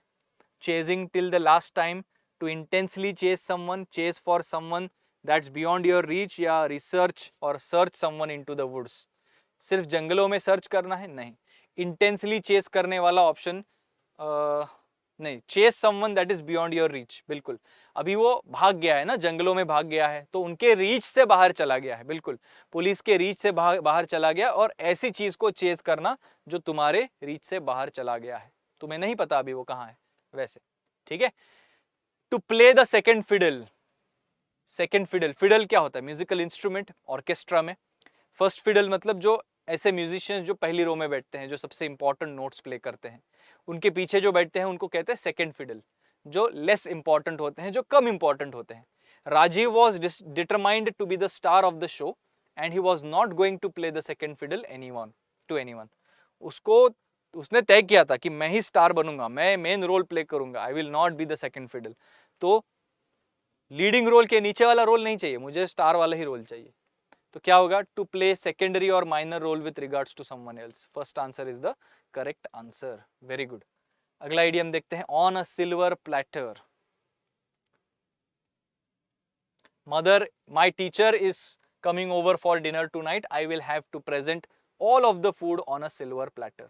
Speaker 1: Chasing till the last time, to intensely chase someone, chase for someone that's beyond your reach, या रिसर्च और search someone into the woods. सिर्फ जंगलों में सर्च करना है, नहीं। इंटेंसली चेस करने वाला ऑप्शन नहीं, chase someone that is beyond your reach, बिल्कुल। अभी वो भाग गया है ना, जंगलों में भाग गया है, तो उनके रीच से बाहर चला गया है, बिल्कुल पुलिस के रीच से बाहर चला गया। और ऐसी चीज को चेस करना जो तुम्हारे रीच से बाहर चला गया है, तुम्हें नहीं पता अभी वो कहाँ है वैसे। ठीक है। To play the second fiddle, second fiddle, fiddle क्या होता है, म्यूजिकल इंस्ट्रूमेंट ऑर्केस्ट्रा में। फर्स्ट फिडल मतलब जो ऐसे म्यूजिशियंस जो पहली रो में बैठते हैं, जो सबसे इंपॉर्टेंट नोट्स प्ले करते हैं, उनके पीछे जो बैठते हैं उनको कहते हैं सेकेंड फिडल। जो लेस इंपॉर्टेंट होते हैं, जो कम इंपॉर्टेंट होते हैं। Rajiv was determined to be the star of the show and he was not going to play the second fiddle to anyone. उसने तय किया था कि मैं ही स्टार बनूंगा, मैं मेन रोल प्ले करूंगा, I will not be the second fiddle. तो लीडिंग रोल के नीचे वाला रोल नहीं चाहिए, मुझे स्टार वाला ही रोल चाहिए. तो क्या होगा? टू प्ले सेकेंडरी और minor role with regards to someone else. First answer is the correct answer. Very good. अगला आइडियम देखते हैं. On a silver platter. Mother, my teacher is coming over for dinner tonight. I will have to present all of the food on a silver platter.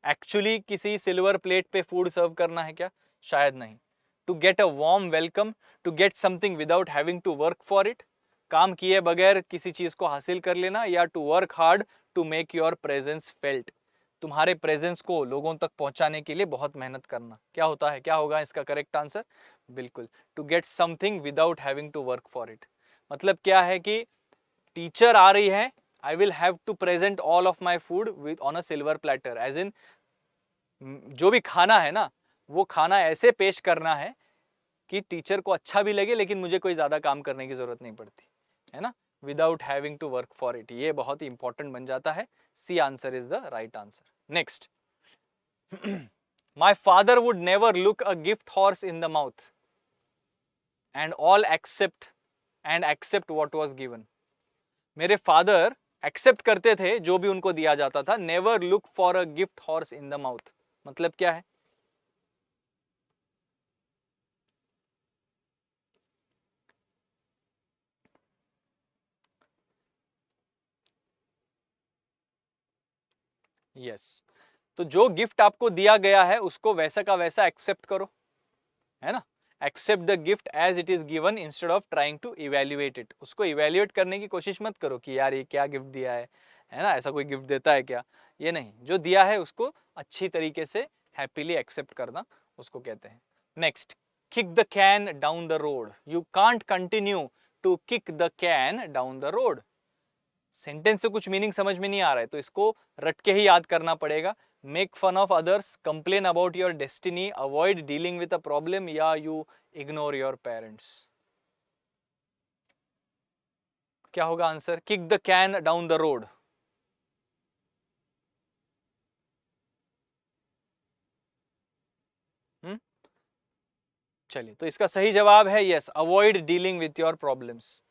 Speaker 1: Actually किसी silver plate पे food सर्व करना है क्या? शायद नहीं. To get a warm welcome, to get something without having to work for it. काम किए बगैर किसी चीज को हासिल कर लेना, या to work hard to make your presence felt. तुम्हारे प्रेजेंस को लोगों तक पहुंचाने के लिए बहुत मेहनत करना. क्या होता है? क्या होगा इसका करेक्ट आंसर? बिल्कुल, to get something without having to work for it. मतलब क्या है कि टीचर आ रही है, I will have to present all of my food with on a silver platter. As in जो भी खाना है ना, वो खाना ऐसे पेश करना है कि टीचर को अच्छा भी लगे, लेकिन मुझे कोई ज्यादा काम करने की जरूरत नहीं पड़ती है ना. Without having to work for it, ये बहुत ही इंपॉर्टेंट बन जाता है. C answer is the right answer. Next. My father would never look a gift horse in the mouth and all accept what was given. मेरे father accept करते थे जो भी उनको दिया जाता था. Never look for a gift horse in the mouth. मतलब क्या है? यस. तो जो गिफ्ट आपको दिया गया है उसको वैसा का वैसा एक्सेप्ट करो, है ना. Accept the gift as it is given instead of trying to evaluate it. उसको इवेल्युएट करने की कोशिश मत करो कि यार ये क्या गिफ्ट दिया है ना, ऐसा कोई गिफ्ट देता है क्या. ये नहीं, जो दिया है उसको अच्छी तरीके से हैप्पीली एक्सेप्ट करना, उसको कहते हैं. Next. Kick the can down the road. You can't continue to kick the can down the road. Sentence से कुछ मीनिंग समझ में नहीं आ रहा है तो इसको रट के ही याद करना पड़ेगा. Make fun of others, complain about your destiny, avoid dealing with a problem, या यू इग्नोर योर पेरेंट्स. क्या होगा आंसर? Kick the can down the road. चलिए, तो इसका सही जवाब है yes, avoid dealing with your problems.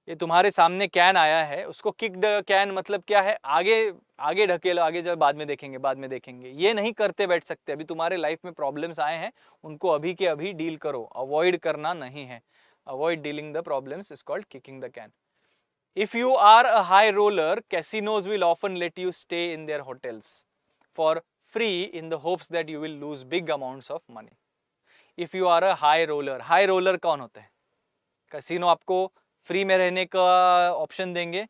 Speaker 1: ये तुम्हारे सामने कैन आया है, उसको किक्ड कैन मतलब क्या है? आगे आगे ढकेलो, आगे जब बाद में देखेंगे. ये नहीं करते बैठ सकते. अभी तुम्हारे लाइफ में प्रॉब्लम्स आए हैं, उनको अभी के अभी डील करो. अवॉइड करना नहीं है. Avoid dealing the problems is called kicking the can. If you are a high roller, casinos will often let you stay in their hotels for free in the hopes that you will lose big amounts of money. If you are a high roller कौन होता है? Casino आपको free में रहने का option देंगे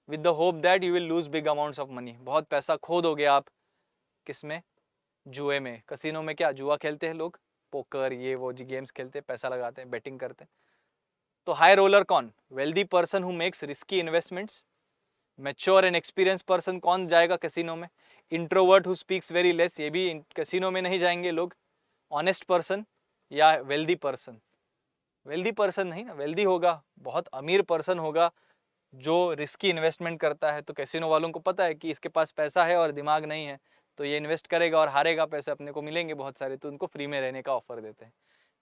Speaker 1: with the hope that you will lose big amounts of money. बहुत पैसा खो दोगे आप. किसमें? जुए में. कैसीनो में क्या जुआ खेलते हैं लोग? पोकर, ये वो जी गेम्स खेलते हैं, पैसा लगाते हैं, बेटिंग करते हैं. तो हाई रोलर कौन? Wealthy person who makes risky investments. Mature and experience person कौन जाएगा कैसीनो में? Introvert who speaks very less, ये भी कैसीनो में नहीं जाएंगे लोग. ऑनेस्ट पर्सन या वेल्दी पर्सन? वेल्दी पर्सन नहीं ना, वेल्दी होगा, बहुत अमीर पर्सन होगा जो रिस्की इन्वेस्टमेंट करता है. तो कैसीनो वालों को पता है कि इसके पास पैसा है और दिमाग नहीं है, तो ये इन्वेस्ट करेगा और हारेगा, पैसे अपने को मिलेंगे बहुत सारे, तो उनको फ्री में रहने का ऑफर देते हैं,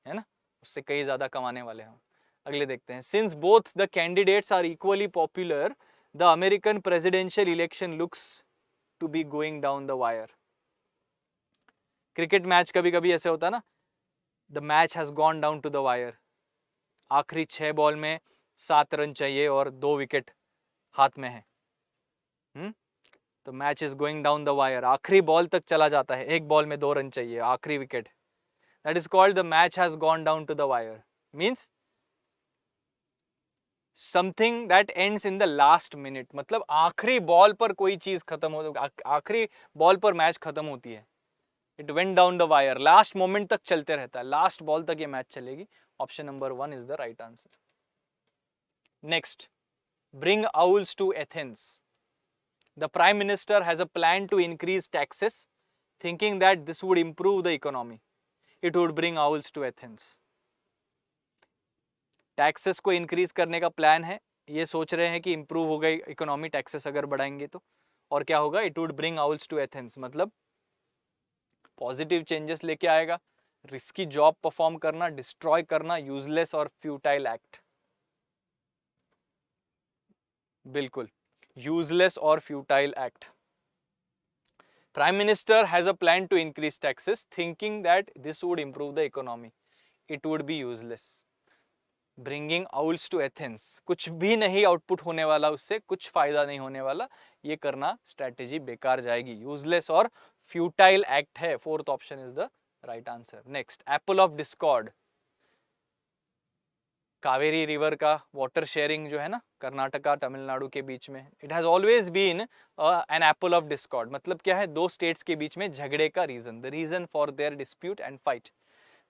Speaker 1: है ना. उससे कई ज़्यादा कमाने वाले हैं. अगले देखते हैं. Since both the candidates are equally popular, the American presidential election looks to be going down the wire. Cricket match कभी कभी ऐसे होता है ना, the match has gone down to the wire. आखिरी 6 बॉल में 7 रन चाहिए और 2 विकेट हाथ में है. तो match is going down the wire. आखिरी बॉल तक चला जाता है, 1 बॉल में 2 रन चाहिए, आखिरी wicket. That is called the match has gone down to the wire. Means something that ends in the last minute. मतलब आखिरी बॉल पर कोई चीज खत्म हो, आखिरी बॉल पर मैच खत्म होती है. It went down the wire. Last moment तक चलते रहता है, लास्ट बॉल तक ये मैच चलेगी. Option number 1 is the right answer. Next. Bring owls to Athens. The Prime Minister has a plan to increase taxes, thinking that this would improve the economy. It would bring owls to Athens. Taxes को increase करने का plan है, ये सोच रहे हैं कि improve हो गई इकोनॉमी टैक्सेस अगर बढ़ाएंगे तो। और क्या होगा, it would bring owls to Athens, मतलब पॉजिटिव चेंजेस लेके आएगा। रिस्की जॉब परफॉर्म करना, डिस्ट्रॉय करना, यूजलेस और फ्यूटाइल एक्ट, बिल्कुल यूजलेस और futile act. Prime Minister has a plan to increase taxes, thinking that this would improve the economy. It would be useless. Bringing owls to Athens. कुछ भी नहीं output होने वाला उससे, कुछ फायदा नहीं होने वाला, ये करना स्ट्रैटेजी बेकार जाएगी, यूजलेस और फ्यूटाइल एक्ट है। Fourth option is the right answer. Next, apple of discord, Kaveri river का वाटर शेयरिंग जो है ना कर्नाटका तमिलनाडु के बीच में, it has always been an apple of discord. मतलब क्या है, दो स्टेट्स के बीच में झगड़े का reason, the reason for their dispute and fight.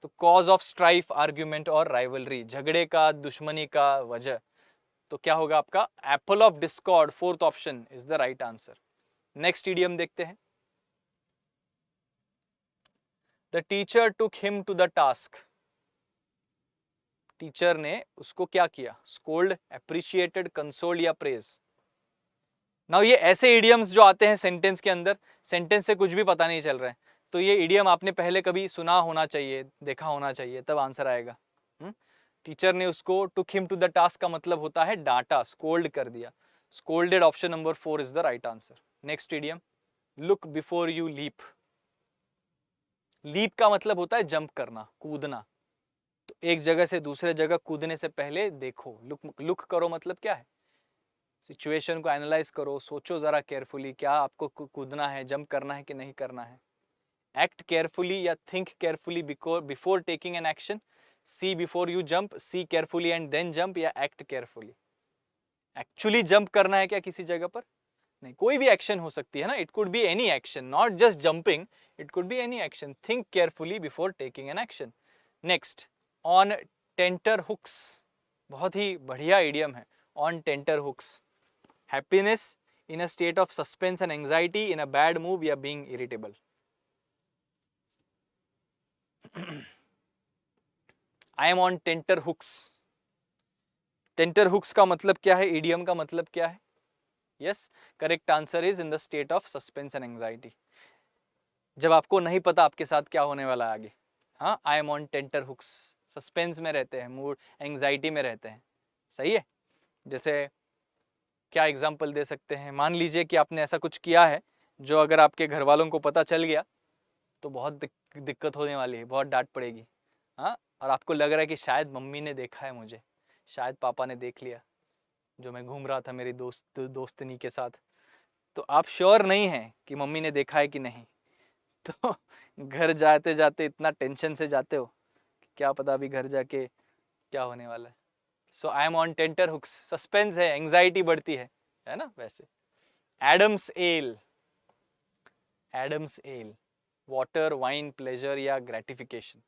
Speaker 1: तो कॉज ऑफ स्ट्राइफ, आर्ग्यूमेंट और राइवलरी, झगड़े का, दुश्मनी का वजह। तो क्या होगा आपका apple of discord, fourth option is the right answer. Next idiom देखते हैं। The teacher took him to the task, teacher ने उसको क्या किया, स्कोल्ड, एप्रिशिएटेड, कंसोल्ड या प्रेज। नाउ ये ऐसे इडियम्स जो आते हैं सेंटेंस के अंदर, सेंटेंस से कुछ भी पता नहीं चल रहा है, तो ये इडियम आपने पहले कभी सुना होना चाहिए, देखा होना चाहिए, तब आंसर आएगा। टीचर ने उसको took him to the task का मतलब होता है डांटा, स्कोल्ड कर दिया। Scolded, option number 4 is the right answer. Next idiom, look before you leap. Leap का मतलब होता है जंप करना, कूदना। तो एक जगह से दूसरे जगह कूदने से पहले देखो, लुक करो मतलब क्या है, सिचुएशन को एनालाइज करो, सोचो जरा केयरफुली, क्या आपको कूदना है, जंप करना है कि नहीं करना है। एक्ट केयरफुली या think carefully before taking an action, see before you jump, see carefully and then jump, या एक्ट केयरफुली। एक्चुअली जंप करना है क्या किसी जगह पर, नहीं, कोई भी एक्शन हो सकती है ना, it could be any action, not just jumping, it could be any action. Think carefully before taking an action. Next, on tenter hooks, बहुत ही बढ़िया इडियम है, on tenter hooks. Happiness in a state of suspense and anxiety, in a bad move, या being irritable. I am on tenter hooks. Tenter hooks का मतलब क्या है, idiom का मतलब क्या है? Yes, correct answer is in the state of suspense and anxiety, जब आपको नहीं पता आपके साथ क्या होने वाला है आगे। हाँ, I am on tenter hooks, suspense में रहते हैं, मूड एंजाइटी में रहते हैं। सही है। जैसे क्या एग्जाम्पल दे सकते हैं, मान लीजिए कि आपने ऐसा कुछ किया है जो अगर आपके घर वालों को पता चल गया तो बहुत दिक्कत होने वाली है, बहुत डांट पड़ेगी। हाँ, और आपको लग रहा है कि शायद मम्मी ने देखा है मुझे, शायद पापा ने देख लिया जो मैं घूम रहा था मेरी दोस्तनी के साथ। तो आप श्योर नहीं हैं कि मम्मी ने देखा है कि नहीं, तो घर जाते जाते इतना टेंशन से जाते हो कि क्या पता अभी घर जाके क्या होने वाला है। So I am on tenter hooks, suspense है, एंजाइटी बढ़ती है ना। वैसे Adam's ale, Adam's ale, water, wine, pleasure या ग्रेटिफिकेशन।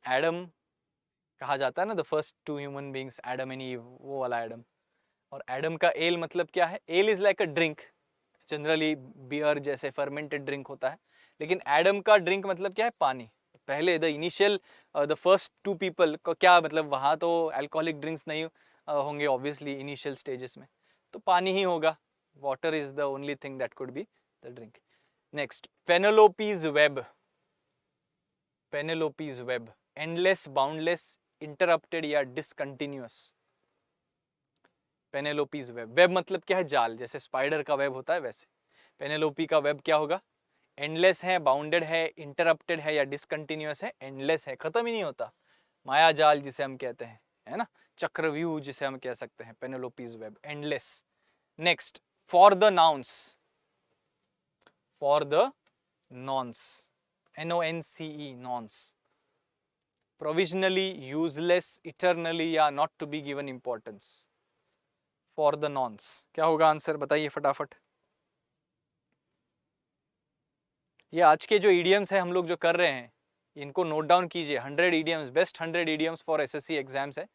Speaker 1: एडम कहा जाता है ना, the first two human beings, Adam and Eve, वो वाला एडम। और एडम का एल मतलब क्या है, ale is like a drink, generally beer जैसे फर्मेंटेड ड्रिंक होता है, लेकिन एडम का ड्रिंक मतलब क्या है, पानी। पहले the initial, the first two people को क्या मतलब, वहाँ तो अल्कोहलिक ड्रिंक्स नहीं होंगे ऑब्वियसली इनिशियल स्टेजेस में, तो पानी ही होगा। Water is the only thing that could be the drink. Next, Penelope's web, Penelope's web, endless, boundless, interrupted या डिसकंटिन्यूअस। पेनेलोपीज वेब, वेब मतलब क्या है, जाल, जैसे स्पाइडर का वेब होता है वैसे पेनेलोपी का वेब क्या होगा, एंडलेस है, बाउंडेड है, इंटरप्टेड है या डिसकंटिन्यूअस है। एंडलेस है, खत्म ही नहीं होता, माया जाल जिसे हम कहते हैं, है ना, चक्रव्यूह जिसे हम कह सकते हैं, Penelope's web, endless. Next, for the nonce, for the nonce, NONCE, nonce, provisionally, useless, eternally या not to be given importance. For the nonce क्या होगा आंसर, बताइए फटाफट। ये आज के जो इडियम्स है हम लोग जो कर रहे हैं, इनको नोट डाउन कीजिए। 100 idioms, best 100 idioms for SSC exams है।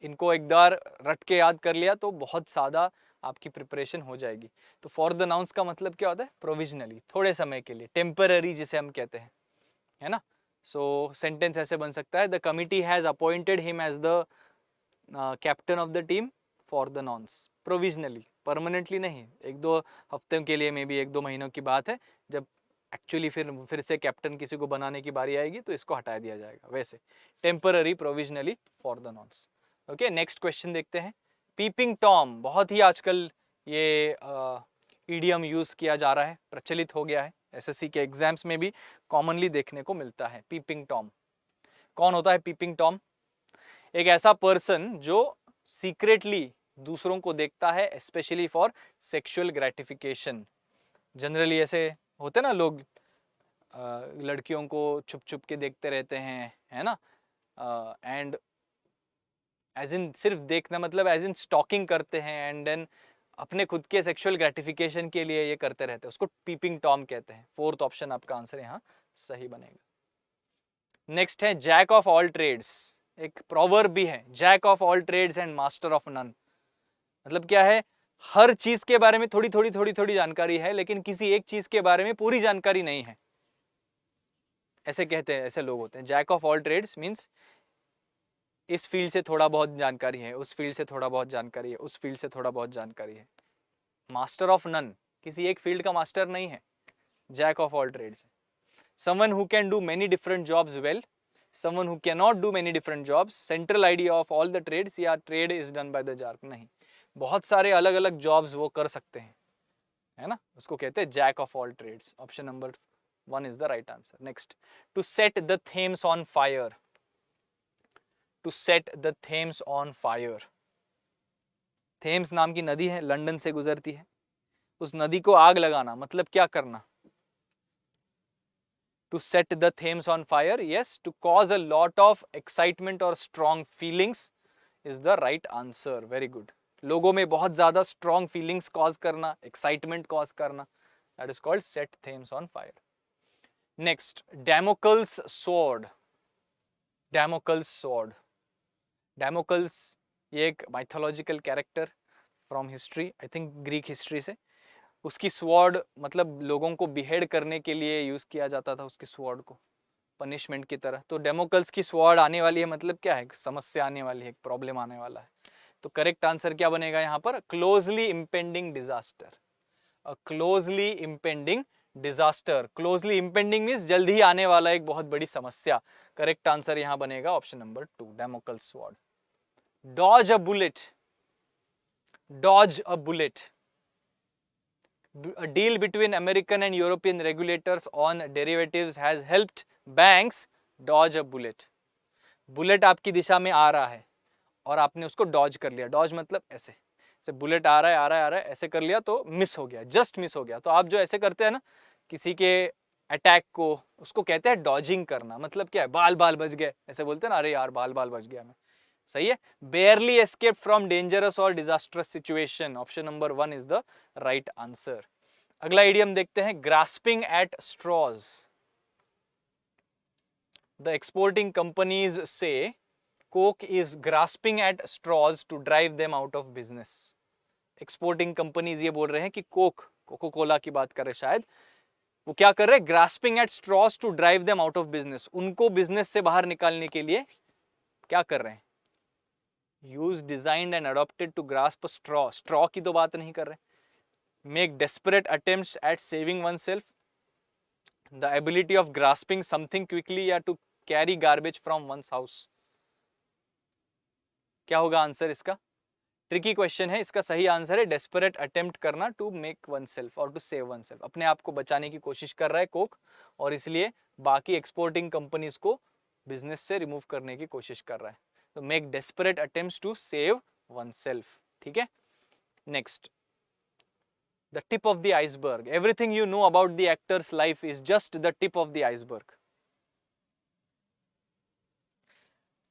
Speaker 1: इनको एक बार रट के याद कर लिया तो बहुत ज़्यादा आपकी प्रिपरेशन हो जाएगी। तो फॉर द नाउंस का मतलब क्या होता है, प्रोविजनली, थोड़े समय के लिए, टेम्पररी जिसे हम कहते हैं, है ना। सो सेंटेंस ऐसे बन सकता है, the committee has appointed him as the captain of the team for the nonce, provisionally, permanently नहीं, 1-2 हफ्ते के लिए, मे बी 1-2 महीनों की बात है, जब एक्चुअली फिर से कैप्टन किसी को बनाने की बारी आएगी तो इसको हटा दिया जाएगा, वैसे temporary, provisionally for the nonce. Okay, next question देखते हैं। पीपिंग टॉम, बहुत ही आजकल ये ईडियम यूज किया जा रहा है, प्रचलित हो गया है, एसएससी के एग्जाम्स में भी कॉमनली देखने को मिलता है। पीपिंग टॉम कौन होता है? पीपिंग टॉम एक ऐसा पर्सन जो सीक्रेटली दूसरों को देखता है, specially for sexual gratification. Generally ऐसे होते ना लोग, लड़कियों को छुप छुप के देखते रहते हैं, है ना, एंड एज इन सिर्फ देखना मतलब एज इन स्टॉकिंग करते हैं, एंड देन अपने खुद के सेक्सुअल ग्रेटिफिकेशन के लिए ये करते रहते हैं, उसको पीपिंग टॉम कहते हैं। 4th ऑप्शन आपका आंसर यहाँ सही बनेगा। नेक्स्ट है जैक ऑफ ऑल ट्रेड्स, एक प्रोवर्ब भी है, jack of all trades and master of none. मतलब क्या है? हर चीज के बारे में थोड़ी थोड़ी जानकारी है, लेकिन किसी एक चीज के बारे में पूरी जानकारी नहीं है, ऐसे कहते हैं, ऐसे लोग होते हैं। Jack of all trades means इस फील्ड से थोड़ा बहुत जानकारी है, उस फील्ड से थोड़ा बहुत जानकारी है, उस फील्ड से थोड़ा बहुत जानकारी है। मास्टर ऑफ नन, किसी एक फील्ड का मास्टर नहीं है, जैक ऑफ ऑल ट्रेड्स है। Someone who can do many different jobs well, someone who cannot do many different jobs, central idea of all the trades, या trade is done by the jack, नहीं, बहुत सारे अलग अलग jobs वो कर सकते हैं, है ना, उसको कहते हैं jack of all trades. Option number 1 is the right answer. Next, to set the Thames on fire, to set the Thames on fire. Thames नाम की नदी है, लंदन से गुजरती है, उस नदी को आग लगाना, मतलब क्या करना? To set the Thames on fire, yes, to cause a lot of excitement or strong feelings is the right answer. Very good. लोगों में बहुत ज्यादा strong feelings cause करना, excitement cause करना, that is called set Thames on fire. Next, Damocles sword. Damocles sword. Damocles ये एक mythological character from history, I think Greek history से। उसकी स्वॉर्ड मतलब लोगों को बिहेड करने के लिए यूज किया जाता था, उसकी स्वॉर्ड को पनिशमेंट की तरह। तो डेमोकल्स की स्वॉर्ड आने वाली है, मतलब क्या है? समस्या आने वाली है, एक प्रॉब्लम आने वाला है। तो करेक्ट आंसर क्या बनेगा यहाँ पर? Closely impending disaster. A closely impending disaster, closely impending means जल्द ही आने वाला एक बहुत बड़ी समस्या। करेक्ट आंसर यहाँ बनेगा option number 2, Damocles sword. Dodge a bullet, dodge a bullet, a deal between American and European regulators on derivatives has helped banks dodge a bullet. Bullet आपकी दिशा में आ रहा है और आपने उसको डॉज कर लिया। डॉज मतलब ऐसे, जैसे बुलेट आ रहा है आ रहा है आ रहा है, ऐसे कर लिया तो मिस हो गया, जस्ट मिस हो गया। तो आप जो ऐसे करते हैं ना किसी के अटैक को, उसको कहते हैं डॉजिंग करना। मतलब क्या है? बाल बाल बच गए, ऐसे बोलते हैं ना, अरे यार बाल बाल बच गया मैं। सही है, बेयरली एस्केप्ड फ्रॉम डेंजरस और disastrous situation. Option number 1 is the right answer. अगला इडियम देखते हैं, grasping at straws. The exporting companies say Coke is grasping at straws to drive them out of business. Exporting companies ये बोल रहे हैं कि cocoa Cola की बात कर रहे शायद, वो क्या कर रहे हैं? Grasping at straws to drive them out of business. उनको बिजनेस से बाहर निकालने के लिए क्या कर रहे हैं? Use designed and adopted to grasp straw, straw की तो बात नहीं कर रहे। Make desperate attempts at saving oneself, the ability of grasping something quickly या to carry garbage from one's house। क्या होगा आंसर इसका? ट्रिकी क्वेश्चन है, इसका सही आंसर है डेस्परेट अटेम्प्ट करना, टू मेक वन सेल्फ और टू सेव वन सेल्फ। अपने आप को बचाने की कोशिश कर रहा है कोक, और इसलिए बाकी एक्सपोर्टिंग कंपनीज को बिजनेस से रिमूव करने की कोशिश कर रहा है। तो make desperate attempts to save oneself. ठीक है, next, the tip of the iceberg. Everything you know about the actor's life is just the tip of the iceberg.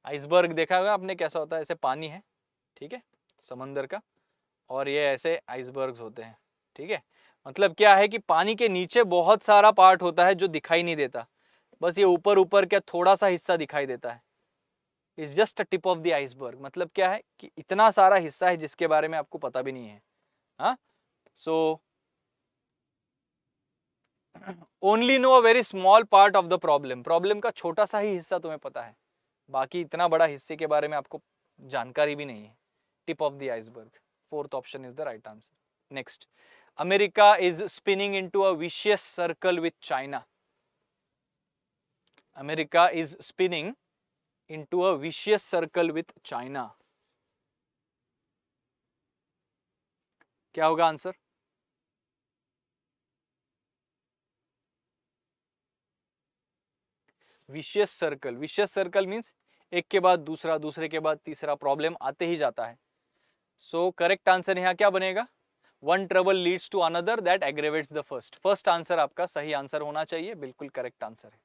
Speaker 1: Iceberg देखा होगा आपने, कैसा होता है? ऐसे पानी है, ठीक है, समंदर का, और ये ऐसे आइसबर्ग्स होते हैं। ठीक है, मतलब क्या है कि पानी के नीचे बहुत सारा पार्ट होता है जो दिखाई नहीं देता, बस ये ऊपर ऊपर क्या थोड़ा सा हिस्सा दिखाई देता है। Is just a tip of the iceberg, मतलब क्या है कि इतना सारा हिस्सा है जिसके बारे में आपको पता भी नहीं है। हाँ, so only no a very small part of the problem, problem का छोटा सा ही हिस्सा तुम्हें पता है, बाकी इतना बड़ा हिस्से के बारे में आपको जानकारी भी नहीं है, tip of the iceberg. Fourth option is the right answer. Next, America is spinning into a vicious circle with China. America is spinning into a vicious circle with China, क्या होगा answer? Vicious circle, vicious circle means एक के बाद दूसरा, दूसरे के बाद तीसरा, प्रॉब्लम आते ही जाता है। सो करेक्ट आंसर यहाँ क्या बनेगा? One trouble leads to another that aggravates the first. First answer आपका सही आंसर होना चाहिए, बिल्कुल करेक्ट आंसर है।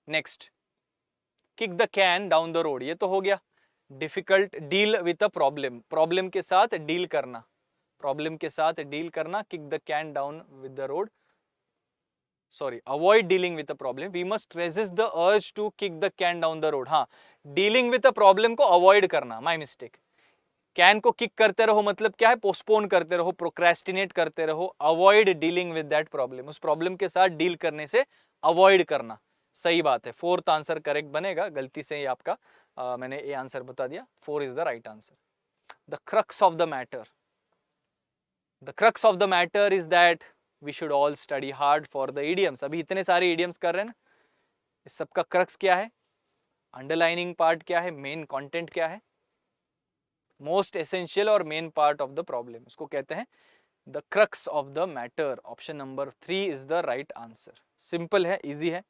Speaker 1: Next, kick the can down the road, ये तो हो गया। Difficult, deal with a problem, problem के साथ डील करना, प्रॉब्लम के साथ डील करना, kick the can down with the road, sorry, avoid dealing with a problem, we must resist the urge to kick the can down the road. हाँ, dealing with a problem को avoid करना, my mistake. Can को kick करते रहो मतलब क्या है? Postpone करते रहो, प्रोक्रेस्टिनेट करते रहो, avoid dealing with that problem, उस प्रॉब्लम के साथ डील करने से अवॉइड करना। सही बात है, फोर्थ आंसर करेक्ट बनेगा। गलती से ही आपका मैंने ये आंसर बता दिया, 4 is the right answer. The crux of the matter, the crux of the matter is that we should all study hard for the idioms. अभी इतने सारे इडियम्स कर रहे हैं ना, इस सबका क्रक्स क्या है? अंडरलाइनिंग पार्ट क्या है? मेन कंटेंट क्या है? मोस्ट एसेंशियल और main part of the problem, उसको कहते हैं the crux of the matter. Option number 3 is the right answer. Simple है, इजी है।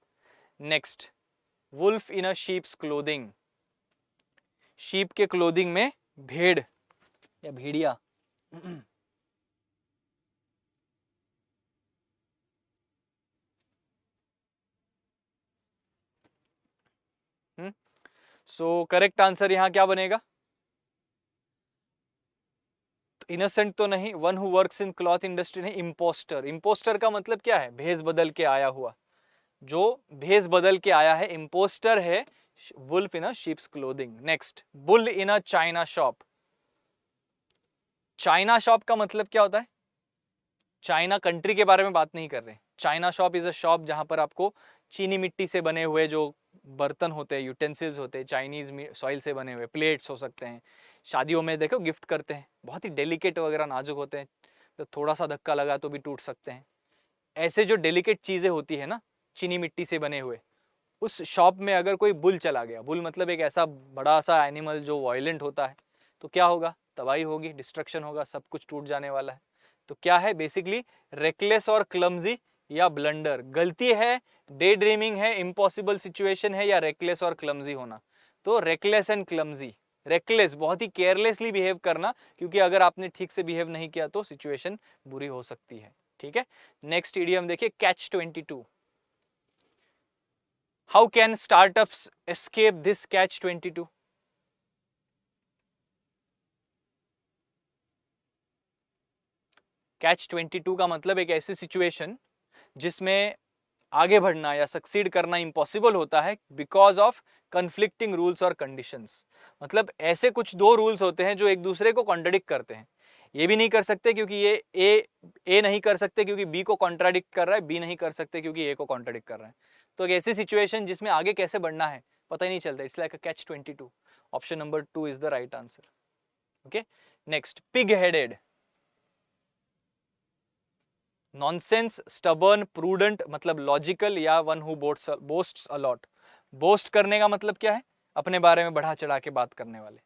Speaker 1: नेक्स्ट, वुल्फ इन अ शीप्स क्लोथिंग, शीप के क्लोथिंग में भेड़ या भेड़िया। सो करेक्ट आंसर यहां क्या बनेगा? इनोसेंट तो नहीं, one who works in cloth industry नहीं, इम्पोस्टर। इम्पोस्टर का मतलब क्या है? भेष बदल के आया हुआ, जो भेष बदल के आया है इम्पोस्टर है। Wolf in a sheeps clothing. Next, bull in a China shop, China shop का मतलब क्या होता है? चाइना कंट्री के बारे में बात नहीं कर रहे। China shop is a shop जहां पर आपको चीनी मिट्टी से बने हुए जो बर्तन होते हैं, यूटेंसिल्स होते हैं, चाइनीज सॉइल से बने हुए प्लेट्स हो सकते हैं। शादियों में देखो गिफ्ट करते हैं, बहुत ही डेलिकेट वगैरह नाजुक होते हैं, तो थोड़ा सा धक्का लगा तो भी टूट सकते हैं। ऐसे जो डेलिकेट चीजें होती है ना, चीनी मिट्टी से बने हुए, उस शॉप में अगर कोई बुल चला गया, बुल मतलब एक ऐसा बड़ा सा एनिमल जो वायलेंट होता है, तो क्या होगा? तबाही होगी, डिस्ट्रक्शन होगा, सब कुछ टूट जाने वाला है। तो क्या है बेसिकली? रेकलेस और क्लमजी या ब्लंडर। गलती है, डे ड्रीमिंग है, इम्पॉसिबल सिचुएशन है, या रेकलेस और क्लमजी होना। तो रेकलेस एंड क्लमजी। रेकलेस, बहुत ही केयरलेसली बिहेव करना, क्योंकि अगर आपने ठीक से बिहेव नहीं किया तो सिचुएशन बुरी हो सकती है। ठीक है, नेक्स्ट इडियम देखिए, catch 22। How can startups escape this catch 22? Catch 22 का मतलब एक ऐसी सिचुएशन जिसमें आगे बढ़ना या सक्सीड करना इम्पॉसिबल होता है बिकॉज ऑफ कन्फ्लिक्टिंग रूल्स और कंडीशंस। मतलब ऐसे कुछ दो रूल्स होते हैं जो एक दूसरे को कॉन्ट्राडिक्ट करते हैं। ये भी नहीं कर सकते क्योंकि ये ए नहीं कर सकते क्योंकि बी को कॉन्ट्राडिक्ट कर रहा है, बी नहीं कर सकते क्योंकि ए को कॉन्ट्राडिक्ट कर रहा है। तो एक ऐसी सिचुएशन जिसमें आगे कैसे बढ़ना है पता ही नहीं चलता, it's like a catch 22। Option number 2 is the right answer. Okay, next, pig headed. Nonsense, stubborn, prudent मतलब लॉजिकल, या one who बोस्ट्स a lot. Boast करने का मतलब क्या है? अपने बारे में बढ़ा चढ़ा के बात करने वाले,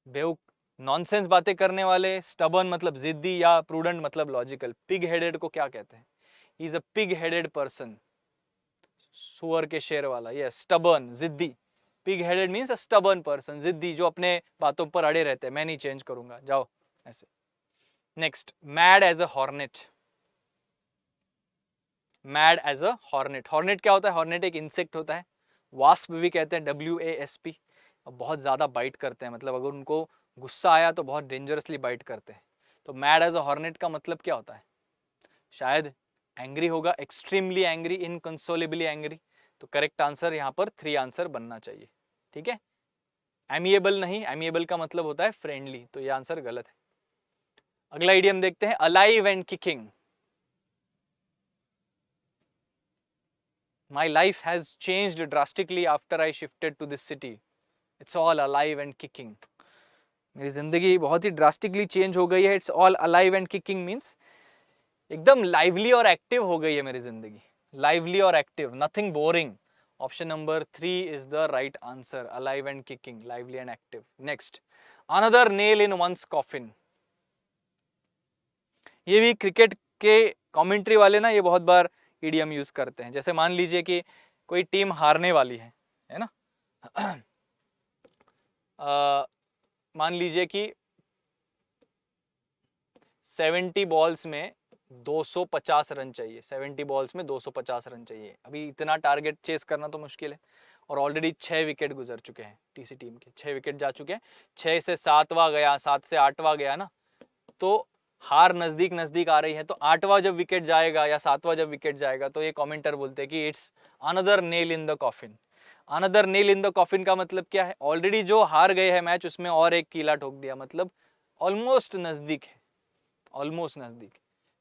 Speaker 1: बेवकूफ, नॉनसेंस बातें करने वाले। स्टबर्न मतलब जिद्दी, या प्रूडेंट मतलब लॉजिकल। पिग हेडेड को क्या कहते हैं? ही is a pig headed person, सुअर के शेर वाला। यस, स्टबर्न, जिद्दी। पिग हेडेड मीन्स अ स्टबर्न पर्सन, जिद्दी, जो अपने बातों पर अड़े रहते हैं, मैं नहीं चेंज करूंगा, जाओ ऐसे। Next, mad as a hornet. Mad as a hornet. Hornet क्या होता है? हॉर्नेट एक इंसेक्ट होता है, वास्प भी कहते हैं, WASP। बहुत ज़्यादा बाइट करते हैं, मतलब अगर उनको गुस्सा आया तो बहुत डेंजरसली बाइट करते हैं। तो मैड एज अ हॉर्नेट का मतलब क्या होता है? शायद एंग्री होगा, एक्सट्रीमली एंग्री, इनकंसोलेबली एंग्री। तो करेक्ट आंसर यहाँ पर 3 आंसर बनना चाहिए। ठीक है, एमिएबल नहीं, एमिएबल का मतलब होता है फ्रेंडली, तो ये आंसर गलत है। अगला इडियम देखते हैं, alive and kicking. My life has changed drastically after I shifted to this city. It's all alive and kicking. मेरी जिंदगी बहुत ही ड्रास्टिकली चेंज हो गई है. It's all alive and kicking means एकदम लाइवली और एक्टिव हो गई है मेरी जिंदगी. लाइवली और active, nothing boring. Option number 3 is the right answer. Alive and kicking, lively and active. Next, another nail in one's coffin. ये भी क्रिकेट के कमेंट्री वाले ना ये बहुत बार ईडीएम यूज करते हैं. जैसे मान लीजिए कि कोई टीम हारने वाली है ना. मान लीजिए कि 70 बॉल्स में 250 रन चाहिए. 70 बॉल्स में 250 रन चाहिए. अभी इतना टारगेट चेस करना तो मुश्किल है. और ऑलरेडी 6 विकेट गुजर चुके हैं टीसी टीम के. 6 विकेट जा चुके हैं. 6 से 7वां गया, 7 से 8वां गया ना, तो हार नजदीक नजदीक आ रही है. तो 8वां जब विकेट जाएगा या 7वां जब विकेट जाएगा तो ये कमेंटर बोलते हैं कि it's another nail in the coffin. Another nail in the coffin का मतलब क्या है? ऑलरेडी जो हार गए हैं मैच उसमें और एक कीला ठोक दिया. मतलब ऑलमोस्ट नजदीक है, ऑलमोस्ट नजदीक.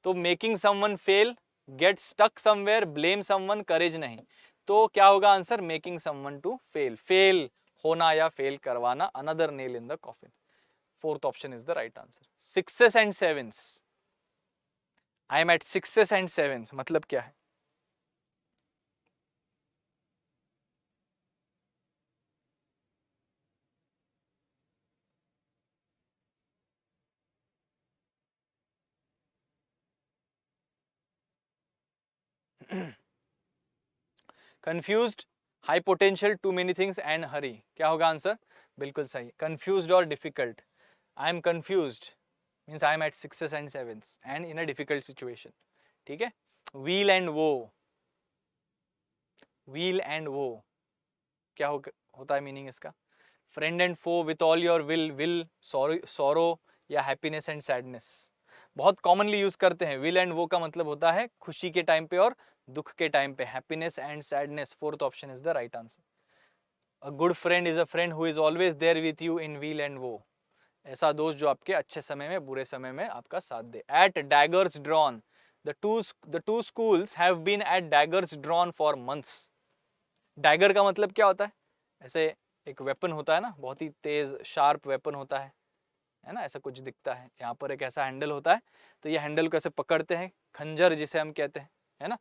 Speaker 1: तो making someone fail, get stuck somewhere, blame someone, courage नहीं. तो क्या होगा आंसर? Making someone to fail. Fail होना या फेल करवाना. Another nail in the coffin. Fourth option is the right answer. 6s and 7s. I am at 6s and 7s मतलब क्या है? Confused, high potential, too many things and hurry. क्या होगा आंसर? बिल्कुल सही. कंफ्यूज्ड और difficult. I am confused means I am at 6s and 7s and in a difficult situation. ठीक है. Weal and woe. Weal and woe क्या होता है मीनिंग इसका? Friend and foe, with all your will, sorrow या happiness and sadness. बहुत commonly use करते हैं. विल एंड वो का मतलब होता है खुशी के टाइम पे और दुख के टाइम पे. Happiness and sadness. Fourth option is the right answer. A good friend is a friend who is always there with you in weal and woe. ऐसा दोस्त जो आपके अच्छे समय में बुरे समय में आपका साथ दे. At daggers drawn. The two schools have been at daggers drawn for months. Dagger का मतलब क्या होता है? ऐसे एक वेपन होता है ना, बहुत ही तेज शार्प वेपन होता है ना, ऐसा कुछ दिखता है. यहाँ पर एक ऐसा हैंडल होता है, तो ये हैंडल को ऐसे पकड़ते हैं, खंजर जिसे हम कहते हैं, है ना.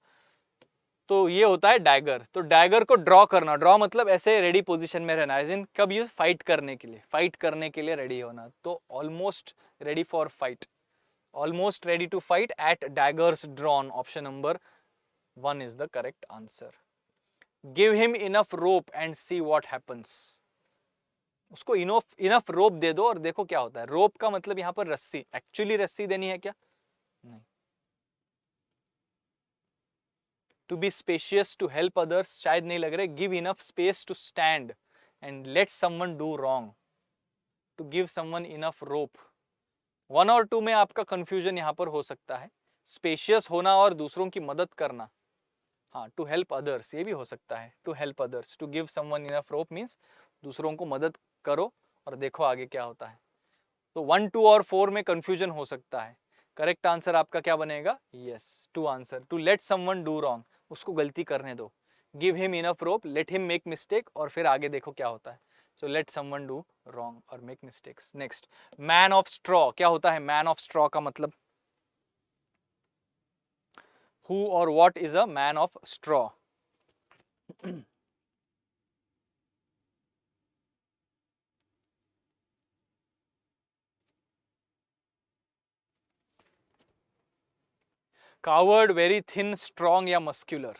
Speaker 1: तो ये होता है डैगर. तो डैगर को ड्रॉ करना. ड्रॉ मतलब ऐसे रेडी पोजीशन में रहना. एज इन कब यूज? फाइट करने के लिए. फाइट करने के लिए रेडी होना. तो almost ready for fight. Almost ready to fight at daggers drawn. Option number 1 is the correct answer. Give him enough rope and see what happens. उसको इनफ रोप दे दो और देखो क्या होता है. रोप का मतलब यहाँ पर रस्सी. एक्चुअली रस्सी देनी है क्या? नहीं. To be spacious, to help others शायद नहीं लग रहे. Give enough space to stand and let someone do wrong. To give someone enough rope. 1 और 2 में आपका कंफ्यूजन यहाँ पर हो सकता है. स्पेशियस होना और दूसरों की मदद करना. हाँ, टू हेल्प अदर्स ये भी हो सकता है. To help others, to give someone enough rope means दूसरों को मदद करो और देखो आगे क्या होता है. तो 1, 2 और 4 में कंफ्यूजन हो सकता है. करेक्ट आंसर आपका क्या बनेगा? Yes, 2 answer. To let someone do wrong, उसको गलती करने दो. Give him enough rope, let him make mistake और फिर आगे देखो क्या होता है. So let someone do wrong और make mistakes. Next, man of straw. क्या होता है मैन ऑफ स्ट्रॉ का मतलब? Who or what is a man of straw? Coward, very thin, strong या muscular.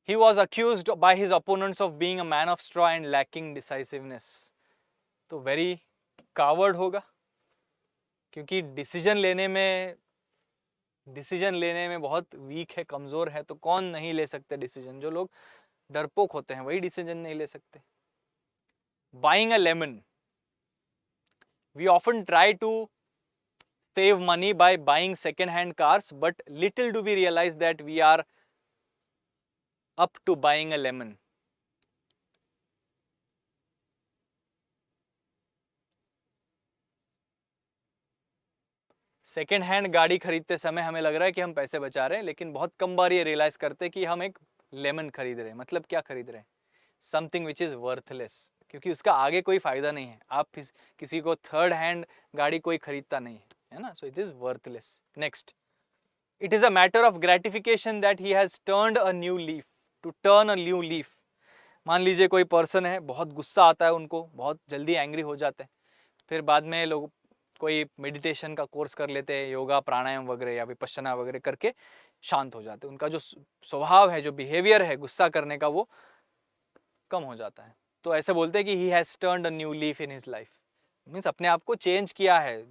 Speaker 1: He was accused by his opponents of being a man of straw and lacking decisiveness. तो very coward होगा क्योंकि decision लेने में बहुत week है, कमजोर है. तो कौन नहीं ले सकते डिसीजन? जो लोग डरपोक होते हैं वही डिसीजन नहीं ले सकते. Buying a lemon. We often try to save money by buying second hand cars, but little do we realize that we are up to buying a lemon. Second hand गाड़ी खरीदते समय हमें लग रहा है कि हम पैसे बचा रहे हैं, लेकिन बहुत कम बार ये रियलाइज करते हैं कि हम एक लेमन खरीद रहे हैं, मतलब क्या खरीद रहे हैं? समथिंग विच इज वर्थलेस, क्योंकि उसका आगे कोई फायदा नहीं है। आप किसी को थर्ड हैंड गाड़ी कोई खरीदता नहीं है ना, so it is worthless. Next, it is a matter of gratification that he has turned a new leaf, to turn a new leaf. मान लीजिए कोई पर्सन है, बहुत गुस्सा आता है उनको, बहुत जल्दी एंग्री हो जाते हैं, फिर बाद में लोग कोई मेडिटेशन का कोर्स कर लेते हैं, योगा प्राणायाम वगैरह या विपश्यना वगैरह करके शांत हो जाते हैं। उनका जो स्वभाव है, जो बिहेवियर है गुस्सा करने का, वो कम हो जाता है। तो ऐसे बोलते हैं कि ही has turned a new leaf in his life, means अपने आप को चेंज किया है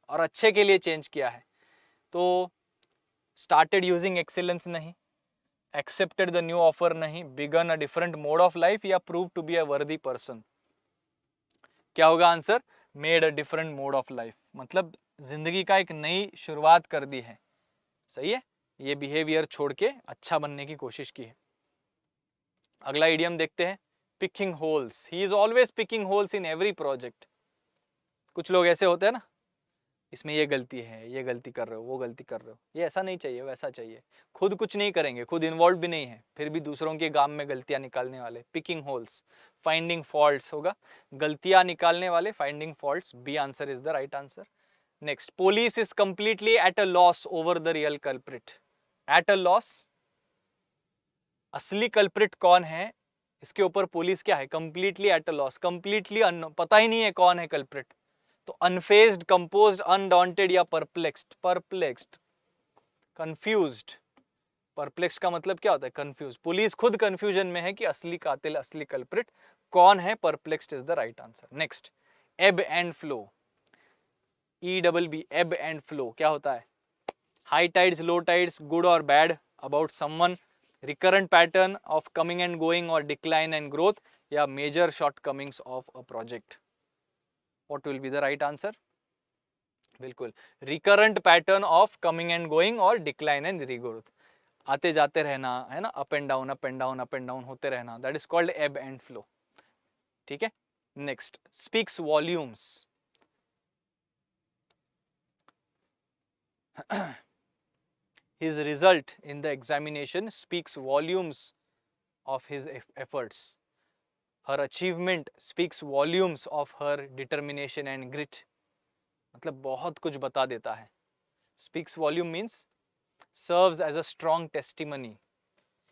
Speaker 1: और अच्छे के लिए चेंज किया है। तो स्टार्टेड यूजिंग एक्सीलेंस नहीं, एक्सेप्टेड द न्यू ऑफर नहीं, began a different mode of life, या prove to be a worthy person. क्या होगा answer? Made a different mode of life, मतलब जिंदगी का एक नई शुरुआत कर दी है। सही है, ये बिहेवियर छोड़ के अच्छा बनने की कोशिश की है। अगला इडियम देखते हैं, picking holes. He is always picking holes in every project. कुछ लोग ऐसे होते हैं ना, इसमें ये गलती है, ये गलती कर रहे हो, वो गलती कर रहे हो, ये ऐसा नहीं चाहिए, वैसा चाहिए। खुद कुछ नहीं करेंगे, खुद इन्वॉल्व भी नहीं है, फिर भी दूसरों के काम में गलतियां निकालने वाले, पिकिंग होल्स। फाइंडिंग फॉल्ट्स होगा, गलतियां निकालने वाले, finding faults. B answer is the right answer. Next, police is completely at a loss over the real culprit. At a loss, असली कल्प्रिट कौन है इसके ऊपर पुलिस क्या है? Completely at a loss, completely पता ही नहीं है कौन है कल्प्रिट। तो अनफेज्ड, कंपोज्ड, अनडॉन्टेड या परप्लेक्स्ड? Perplexed, confused. परप्लेक्स का मतलब क्या होता है? कंफ्यूज। पुलिस खुद कंफ्यूजन में है कि असली कातिल, असली कल्प्रिट कौन है। Perplexed is the right answer. Next, ebb and flow. EBB, ebb and flow क्या होता है? High tides, low tides, good और bad about someone, recurrent pattern of coming and going और डिक्लाइन एंड ग्रोथ, या major shortcomings of a project. What will be the right answer? बिल्कुल, recurrent pattern of coming and going और decline and regrowth, आते जाते रहना है ना, up and down, up and down, up and down होते रहना, दैट इज कॉल्ड एब एंड फ्लो। ठीक है। Next, speaks volumes. His result in the examination speaks volumes of his efforts. Her achievement speaks volumes of her determination and grit. मतलब बहुत कुछ बता देता है। Speaks volume means serves as a strong testimony,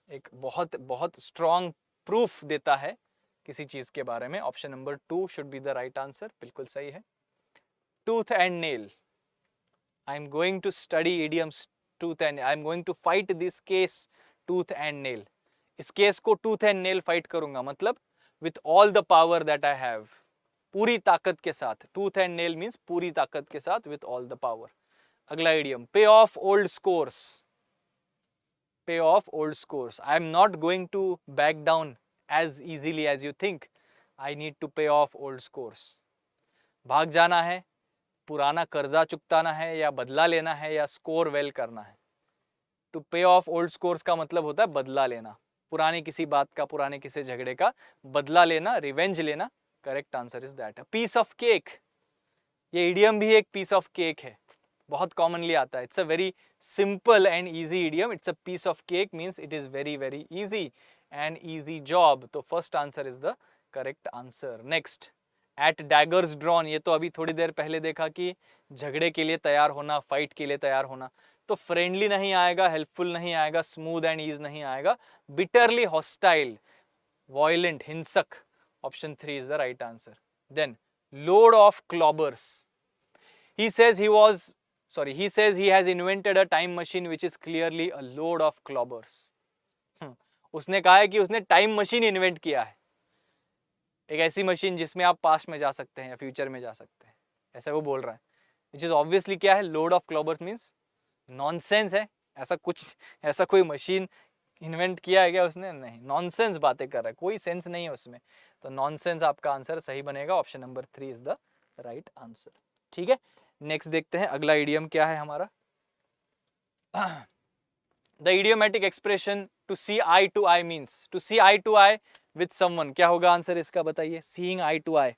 Speaker 1: एक बहुत बहुत strong proof देता है किसी चीज के बारे में। Option number 2 should be the right answer, बिल्कुल सही है। Tooth and nail. I am going to study idioms tooth and I am going to fight this case tooth and nail. इस केस को tooth and nail fight करूंगा, मतलब with all the power that I have, पूरी ताकत के साथ। tooth and nail means पूरी ताकत के साथ, with all the power। अगला idiom, pay off old scores। pay off old scores, I am not going to back down as easily as you think, I need to pay off old scores। भाग जाना है, पुराना कर्जा चुकताना है, या बदला लेना है, या स्कोर वेल करना है। टू पे ऑफ ओल्ड स्कोर्स का मतलब होता है बदला लेना, पुरानी किसी बात का, पुराने किसी झगड़े का बदला लेना, रिवेंज लेना। Correct answer is that. Piece of cake, ये इडियम भी एक पीस ऑफ केक है, बहुत कॉमनली आता है। It's a very simple and easy idiom. It's a piece of cake means it is very very easy and easy job. तो first answer is the correct answer. Next, at daggers drawn, ये तो अभी थोड़ी देर पहले देखा कि झगड़े के लिए तैयार होना, फाइट के लिए तैयार होना। तो फ्रेंडली नहीं आएगा, हेल्पफुल नहीं आएगा, स्मूथ एंड ईज नहीं आएगा, बिटरली हॉस्टाइल, वायलेंट, हिंसक। Option 3 is the right answer. Then, load of clobbers. he says he has invented a time machine which is clearly a load of clobbers। उसने कहा है कि उसने टाइम मशीन इन्वेंट किया है, एक ऐसी मशीन जिसमें आप पास्ट में जा सकते हैं या फ्यूचर में जा सकते हैं, ऐसा वो बोल रहा है। विच इज ऑब्वियसली क्या है? लोड ऑफ क्लॉबर्स मीन्स नॉनसेंस है। ऐसा कोई मशीन इन्वेंट किया है क्या उसने? नहीं, नॉनसेंस बातें कर रहा है, कोई सेंस नहीं है उसमें। तो नॉनसेंस आपका आंसर सही बनेगा। Option number 3 is the right answer. ठीक है, नेक्स्ट देखते हैं अगला इडियम क्या है हमारा। The idiomatic expression to see eye to eye means, to see eye to eye with someone. क्या होगा आंसर इसका बताइए? Seeing eye to eye.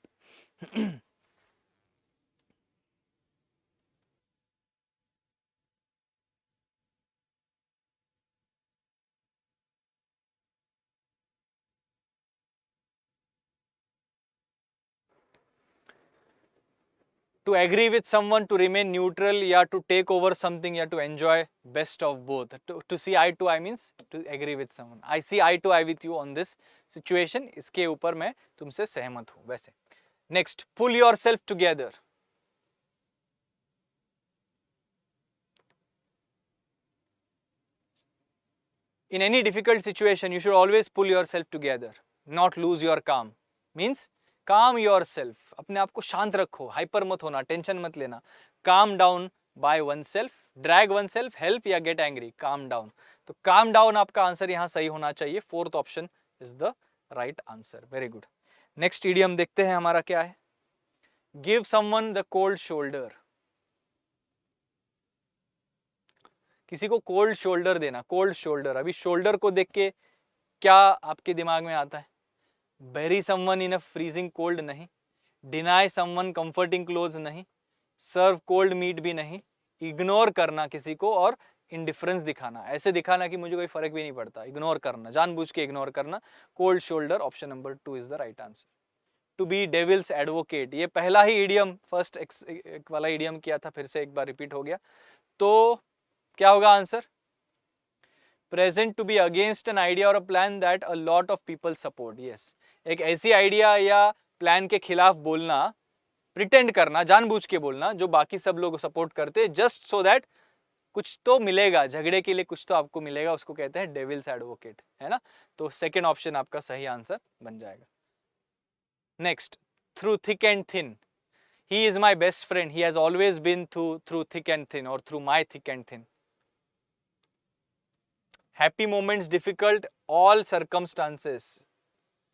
Speaker 1: To agree with someone, to remain neutral, या to take over something, या to enjoy best of both. To see eye to eye means to agree with someone. I see eye to eye with you on this situation. इसके ऊपर मैं तुमसे सहमत हूँ वैसे. Next, pull yourself together. In any difficult situation, you should always pull yourself together, not lose your calm. Means calm yourself. अपने आप को शांत रखो, हाइपर मत होना, टेंशन मत लेना. Calm down by oneself, drag oneself, help या get angry. Calm down. तो calm down आपका आंसर यहाँ सही होना चाहिए. Fourth option is the right answer. Very good. Next idiom देखते हैं हमारा क्या है. Give someone the cold shoulder. किसी को कोल्ड शोल्डर देना. कोल्ड शोल्डर, अभी शोल्डर को देख के क्या आपके दिमाग में आता है? bury someone in a freezing cold नहीं, deny someone comforting clothes नहीं, serve cold meat भी नहीं, इग्नोर करना किसी को और इंडिफरेंस दिखाना, ऐसे दिखाना कि मुझे कोई फर्क भी नहीं पड़ता, इग्नोर करना, जानबूझ के इग्नोर करना. Cold shoulder, option number 2 is the right answer. To be devil's advocate, ये पहला ही इडियम, फर्स्ट एक वाला इडियम किया था, फिर से एक बार रिपीट हो गया. तो क्या होगा आंसर? Present to be against an idea और a plan that a lot of people support. Yes, एक ऐसी आइडिया या प्लान के खिलाफ बोलना, प्रिटेंड करना, जानबूझ के बोलना जो बाकी सब लोग सपोर्ट करते, जस्ट सो दैट कुछ तो मिलेगा, झगड़े के लिए कुछ तो आपको मिलेगा, उसको कहते हैं डेविल्स एडवोकेट, है ना. तो सेकेंड ऑप्शन आपका सही आंसर बन जाएगा. Next, through thick and thin. He is my best friend, he has always been through thick and thin और through my thick and thin. Happy moments, difficult, all circumstances,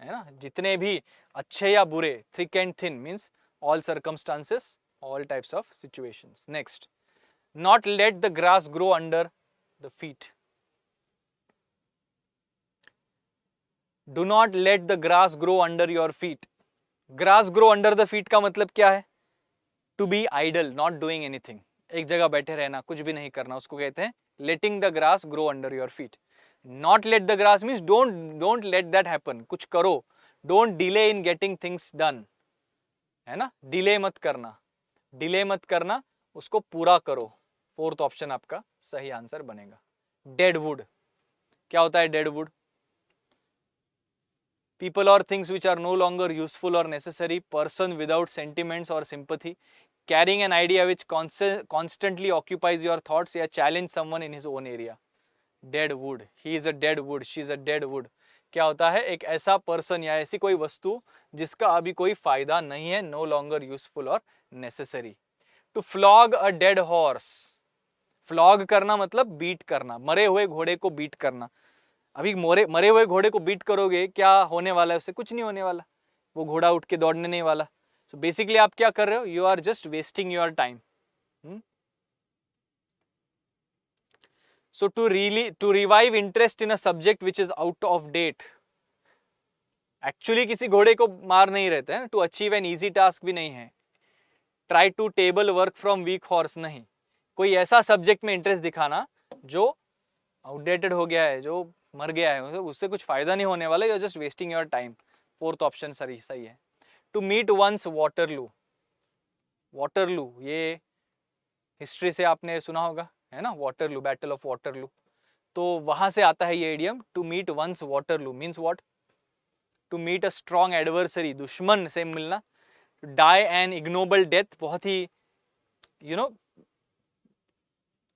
Speaker 1: है ना, जितने भी अच्छे या बुरे. Thick and thin means all circumstances, all types of situations. Next, not let the grass grow under the feet. Do not let the grass grow under your feet. Grass grow under the feet का मतलब क्या है? To be idle, not doing anything. एक जगह बैठे रहना, कुछ भी नहीं करना, उसको कहते हैं letting the grass grow under your feet. Not let the grass means don't let that happen. कुछ करो. Don't delay in getting things done. है ना? Delay मत करना. Delay मत करना, उसको पूरा करो. फोर्थ ऑप्शन आपका सही आंसर बनेगा. डेड वुड, क्या होता है डेड वुड? पीपल और things which are no longer useful और नेसेसरी, पर्सन विदाउट सेंटिमेंट्स और sympathy, caring an idea which constantly occupies your thoughts या challenge someone in his own area. Dead wood, he is a dead wood, she is a dead wood. क्या होता है? एक ऐसा person या ऐसी कोई वस्तु जिसका अभी कोई फायदा नहीं है, नो लॉन्गर यूजफुल और necessary. To flog a dead horse, flog करना मतलब बीट करना, मरे हुए घोड़े को बीट करना. अभी मरे हुए घोड़े को बीट करोगे, क्या होने वाला है उससे? कुछ नहीं होने वाला, वो घोड़ा उठ के दौड़ने नहीं वाला. सो बेसिकली आप क्या कर रहे हो? You are just wasting your time. So to revive interest in a subject which is out of date. Actually किसी घोड़े को मार नहीं रहते हैं. To achieve an easy task भी नहीं है. Try to table work from weak horse नहीं. कोई ऐसा सब्जेक्ट में इंटरेस्ट दिखाना जो आउटडेटेड हो गया है, जो मर गया है, उससे कुछ फायदा नहीं होने वाला. You are just wasting your time. Fourth option सही है. To meet one's Waterloo. Waterloo ये हिस्ट्री से आपने सुना होगा, है ना, वाटरलू, बैटल ऑफ वाटरलू. तो वहां से आता है ये idiom. To meet one's Waterloo means what? To meet a strong adversary, दुश्मन से मिलना. डाई एन इग्नोबल डेथ, बहुत ही यू नो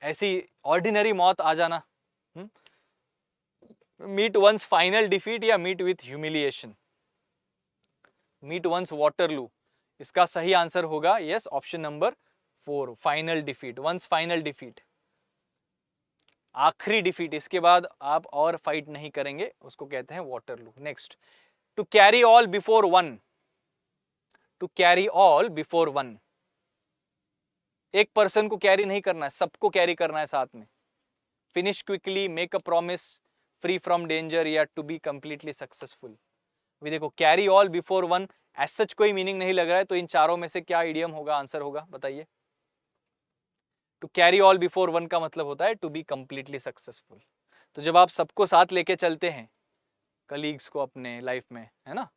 Speaker 1: ऐसी ऑर्डिनरी मौत आ जाना. मीट वंस फाइनल डिफीट या meet with humiliation. Meet one's Waterloo, इसका सही आंसर होगा yes, option number 4, final defeat. One's final defeat, आखिरी डिफीट, इसके बाद आप और फाइट नहीं करेंगे, उसको कहते हैं Waterloo. Next, to carry all before one. To carry all before one, एक पर्सन को कैरी नहीं करना है, सबको कैरी करना है साथ में. Finish quickly, make a promise, free from danger या टू बी कंप्लीटली सक्सेसफुल. अभी देखो, carry all before one as such कोई मीनिंग नहीं लग रहा है, तो इन चारों में से क्या इडियम होगा, आंसर होगा, बताइए. To carry all before one का मतलब होता है टू बी कंप्लीटली सक्सेसफुल. तो जब आप सबको साथ लेके चलते हैं, कलीग्स को अपने लाइफ में, है ना,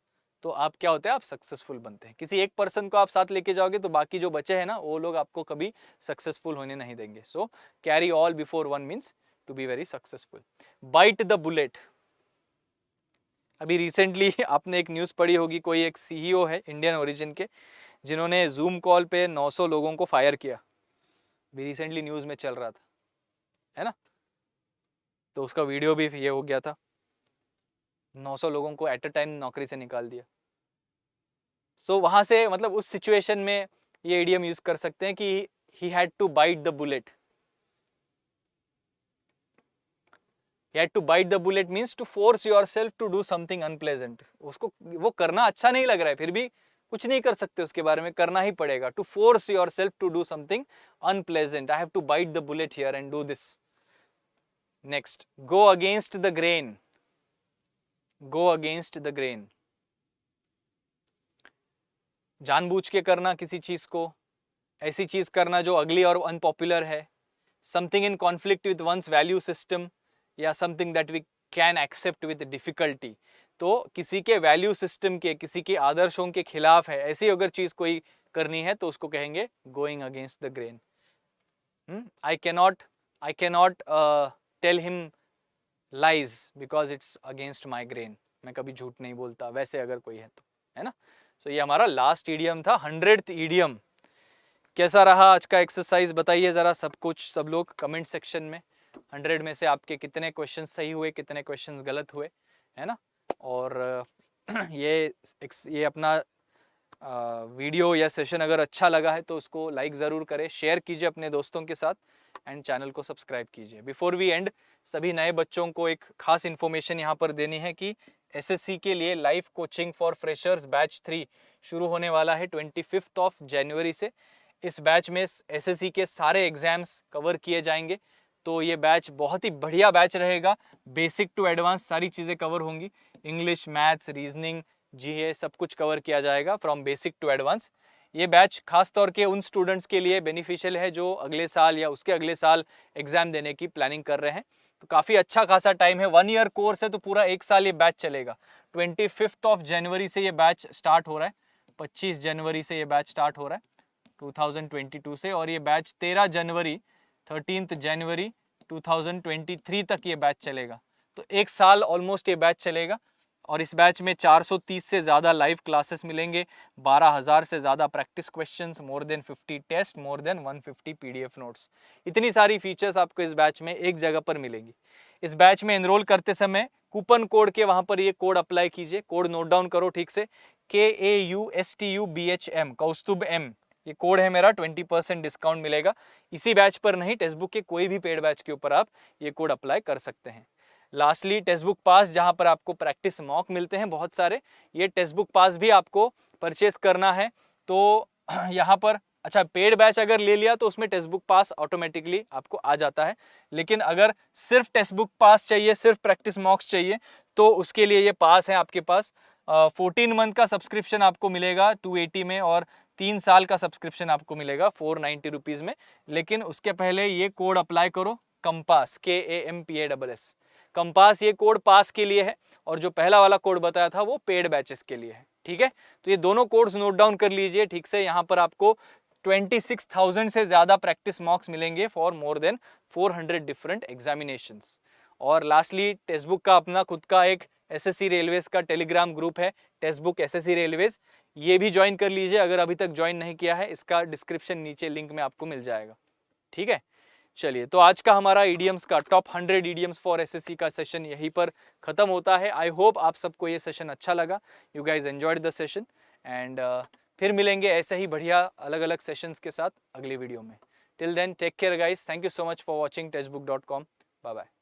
Speaker 1: तो आप क्या होते हैं, आप सक्सेसफुल बनते हैं। किसी एक पर्सन को आप साथ लेके जाओगे तो बाकी जो बचे हैं ना, वो लोग आपको कभी सक्सेसफुल होने नहीं देंगे। So carry all before one means to be very successful. Bite the bullet. अभी रिसेंटली आपने एक न्यूज़ पढ़ी होगी, कोई एक सीईओ है इंडियन ओरिजिन के, जिन्होंने जूम कॉल पे 900 लोगों को फायर किया। अभी रिसेंटली न्यूज़ में चल रहा था, है ना। तो उसका वीडियो भी ये हो गया था, 900 लोगों को एट अ टाइम नौकरी से निकाल दिया। सो वहां से मतलब उस सिचुएशन में ये इडियम यूज कर सकते हैं कि he had to bite the bullet. He had to bite the bullet means to force yourself to do something unpleasant. उसको वो करना अच्छा नहीं लग रहा है, फिर भी कुछ नहीं कर सकते उसके बारे में, करना ही पड़ेगा। To force yourself to do something unpleasant. I have to bite the bullet here and do this. Next, go against the grain. Go against the grain. जानबूझ के करना किसी चीज को, ऐसी चीज करना जो अगली और अनपॉपुलर है। Something in conflict with one's value system. या something that we can accept with difficulty. तो किसी के वैल्यू सिस्टम के, किसी के आदर्शों के खिलाफ है, ऐसी अगर चीज कोई करनी है तो उसको कहेंगे going against the grain. I cannot tell him lies because it's against my grain. मैं कभी झूठ नहीं बोलता, वैसे अगर कोई है तो, है ना। सो ये हमारा लास्ट ईडियम था, 100th ईडियम। कैसा रहा आज का एक्सरसाइज, बताइए जरा सब लोग कमेंट सेक्शन में। 100 में से आपके कितने क्वेश्चन सही हुए, कितने क्वेश्चन गलत हुए, है ना। और ये अपना वीडियो या सेशन अगर अच्छा लगा है तो उसको लाइक ज़रूर करें, शेयर कीजिए अपने दोस्तों के साथ एंड चैनल को सब्सक्राइब कीजिए। बिफोर वी एंड, सभी नए बच्चों को एक खास इन्फॉर्मेशन यहाँ पर देनी है कि एसएससी के लिए live coaching for freshers batch 3 शुरू होने वाला है 25 जनवरी से। इस बैच में एसएससी के सारे एग्जाम्स कवर किए जाएंगे। तो ये बैच बहुत ही बढ़िया बैच रहेगा, बेसिक टू एडवांस सारी चीज़ें कवर होंगी। इंग्लिश, मैथ्स, रीजनिंग, जीए सब कुछ कवर किया जाएगा फ्रॉम बेसिक टू एडवांस। ये बैच खास तौर के उन स्टूडेंट्स के लिए बेनिफिशियल है जो अगले साल या उसके अगले साल एग्जाम देने की प्लानिंग कर रहे हैं। तो काफ़ी अच्छा खासा टाइम है, 1 ईयर कोर्स है तो पूरा 1 साल ये बैच चलेगा। 25 जनवरी से ये बैच स्टार्ट हो रहा है, 25 जनवरी से ये बैच स्टार्ट हो रहा है 2022 से, और ये बैच 13 जनवरी 2023 तक ये बैच चलेगा। तो 1 साल ऑलमोस्ट ये बैच चलेगा। और इस बैच में 430 से ज़्यादा लाइव क्लासेस मिलेंगे, 12,000 से ज़्यादा practice questions, more than 50 test, more than 150 PDF notes. इतनी सारी फीचर्स आपको इस बैच में एक जगह पर मिलेंगी। इस बैच में एनरोल करते समय कूपन कोड के वहाँ पर ये कोड अप्लाई कीजिए, कोड नोट डाउन करो ठीक से, KAUSTUBHM, कौस्तुभ M, ये कोड है मेरा, 20% डिस्काउंट मिलेगा। इसी बैच पर नहीं, टेक्स्ट बुक के कोई भी पेड बैच के ऊपर आप ये कोड अप्लाई कर सकते हैं। लास्टली टेक्स्ट बुक पास, जहां पर आपको प्रैक्टिस मॉक मिलते हैं बहुत सारे, ये टेक्स्ट बुक पास भी आपको परचेस करना है। तो यहाँ पर अच्छा, पेड बैच अगर ले लिया तो उसमें टेक्स्ट बुक पास ऑटोमेटिकली आपको आ जाता है, लेकिन अगर सिर्फ टेक्स्ट बुक पास चाहिए, सिर्फ प्रैक्टिस मॉक्स चाहिए, तो उसके लिए ये पास है आपके पास। 14 मंथ का सब्सक्रिप्शन आपको मिलेगा 280 में, और 3 साल का सब्सक्रिप्शन आपको मिलेगा 490 रुपीज़ में। लेकिन उसके पहले ये कोड अप्लाई करो, कंपास, KAMPASS। कंपास ये कोड पास के लिए है, और जो पहला वाला कोड बताया था वो पेड बैचेस के लिए है, ठीक है। तो ये दोनों कोड्स नोट डाउन कर लीजिए ठीक से। यहाँ पर आपको 26,000 से ज़्यादा प्रैक्टिस मॉक्स मिलेंगे for more than 400 different examinations. और लास्टली टेक्स्ट बुक का अपना खुद का एक एसएससी रेलवेज का टेलीग्राम ग्रुप है, टेक्स्ट बुक एसएससी रेलवेज, ये भी ज्वाइन कर लीजिए अगर अभी तक ज्वाइन नहीं किया है। इसका डिस्क्रिप्शन नीचे लिंक में आपको मिल जाएगा, ठीक है। चलिए, तो आज का हमारा ईडियम्स का टॉप 100 ईडियम्स फॉर एसएससी का सेशन यहीं पर खत्म होता है। आई होप आप सबको ये सेशन अच्छा लगा, you guys enjoyed the session, and फिर मिलेंगे ऐसे ही बढ़िया अलग अलग सेशंस के साथ अगली वीडियो में। Till then take care guys, thank you so much for watching textbook.com, bye bye.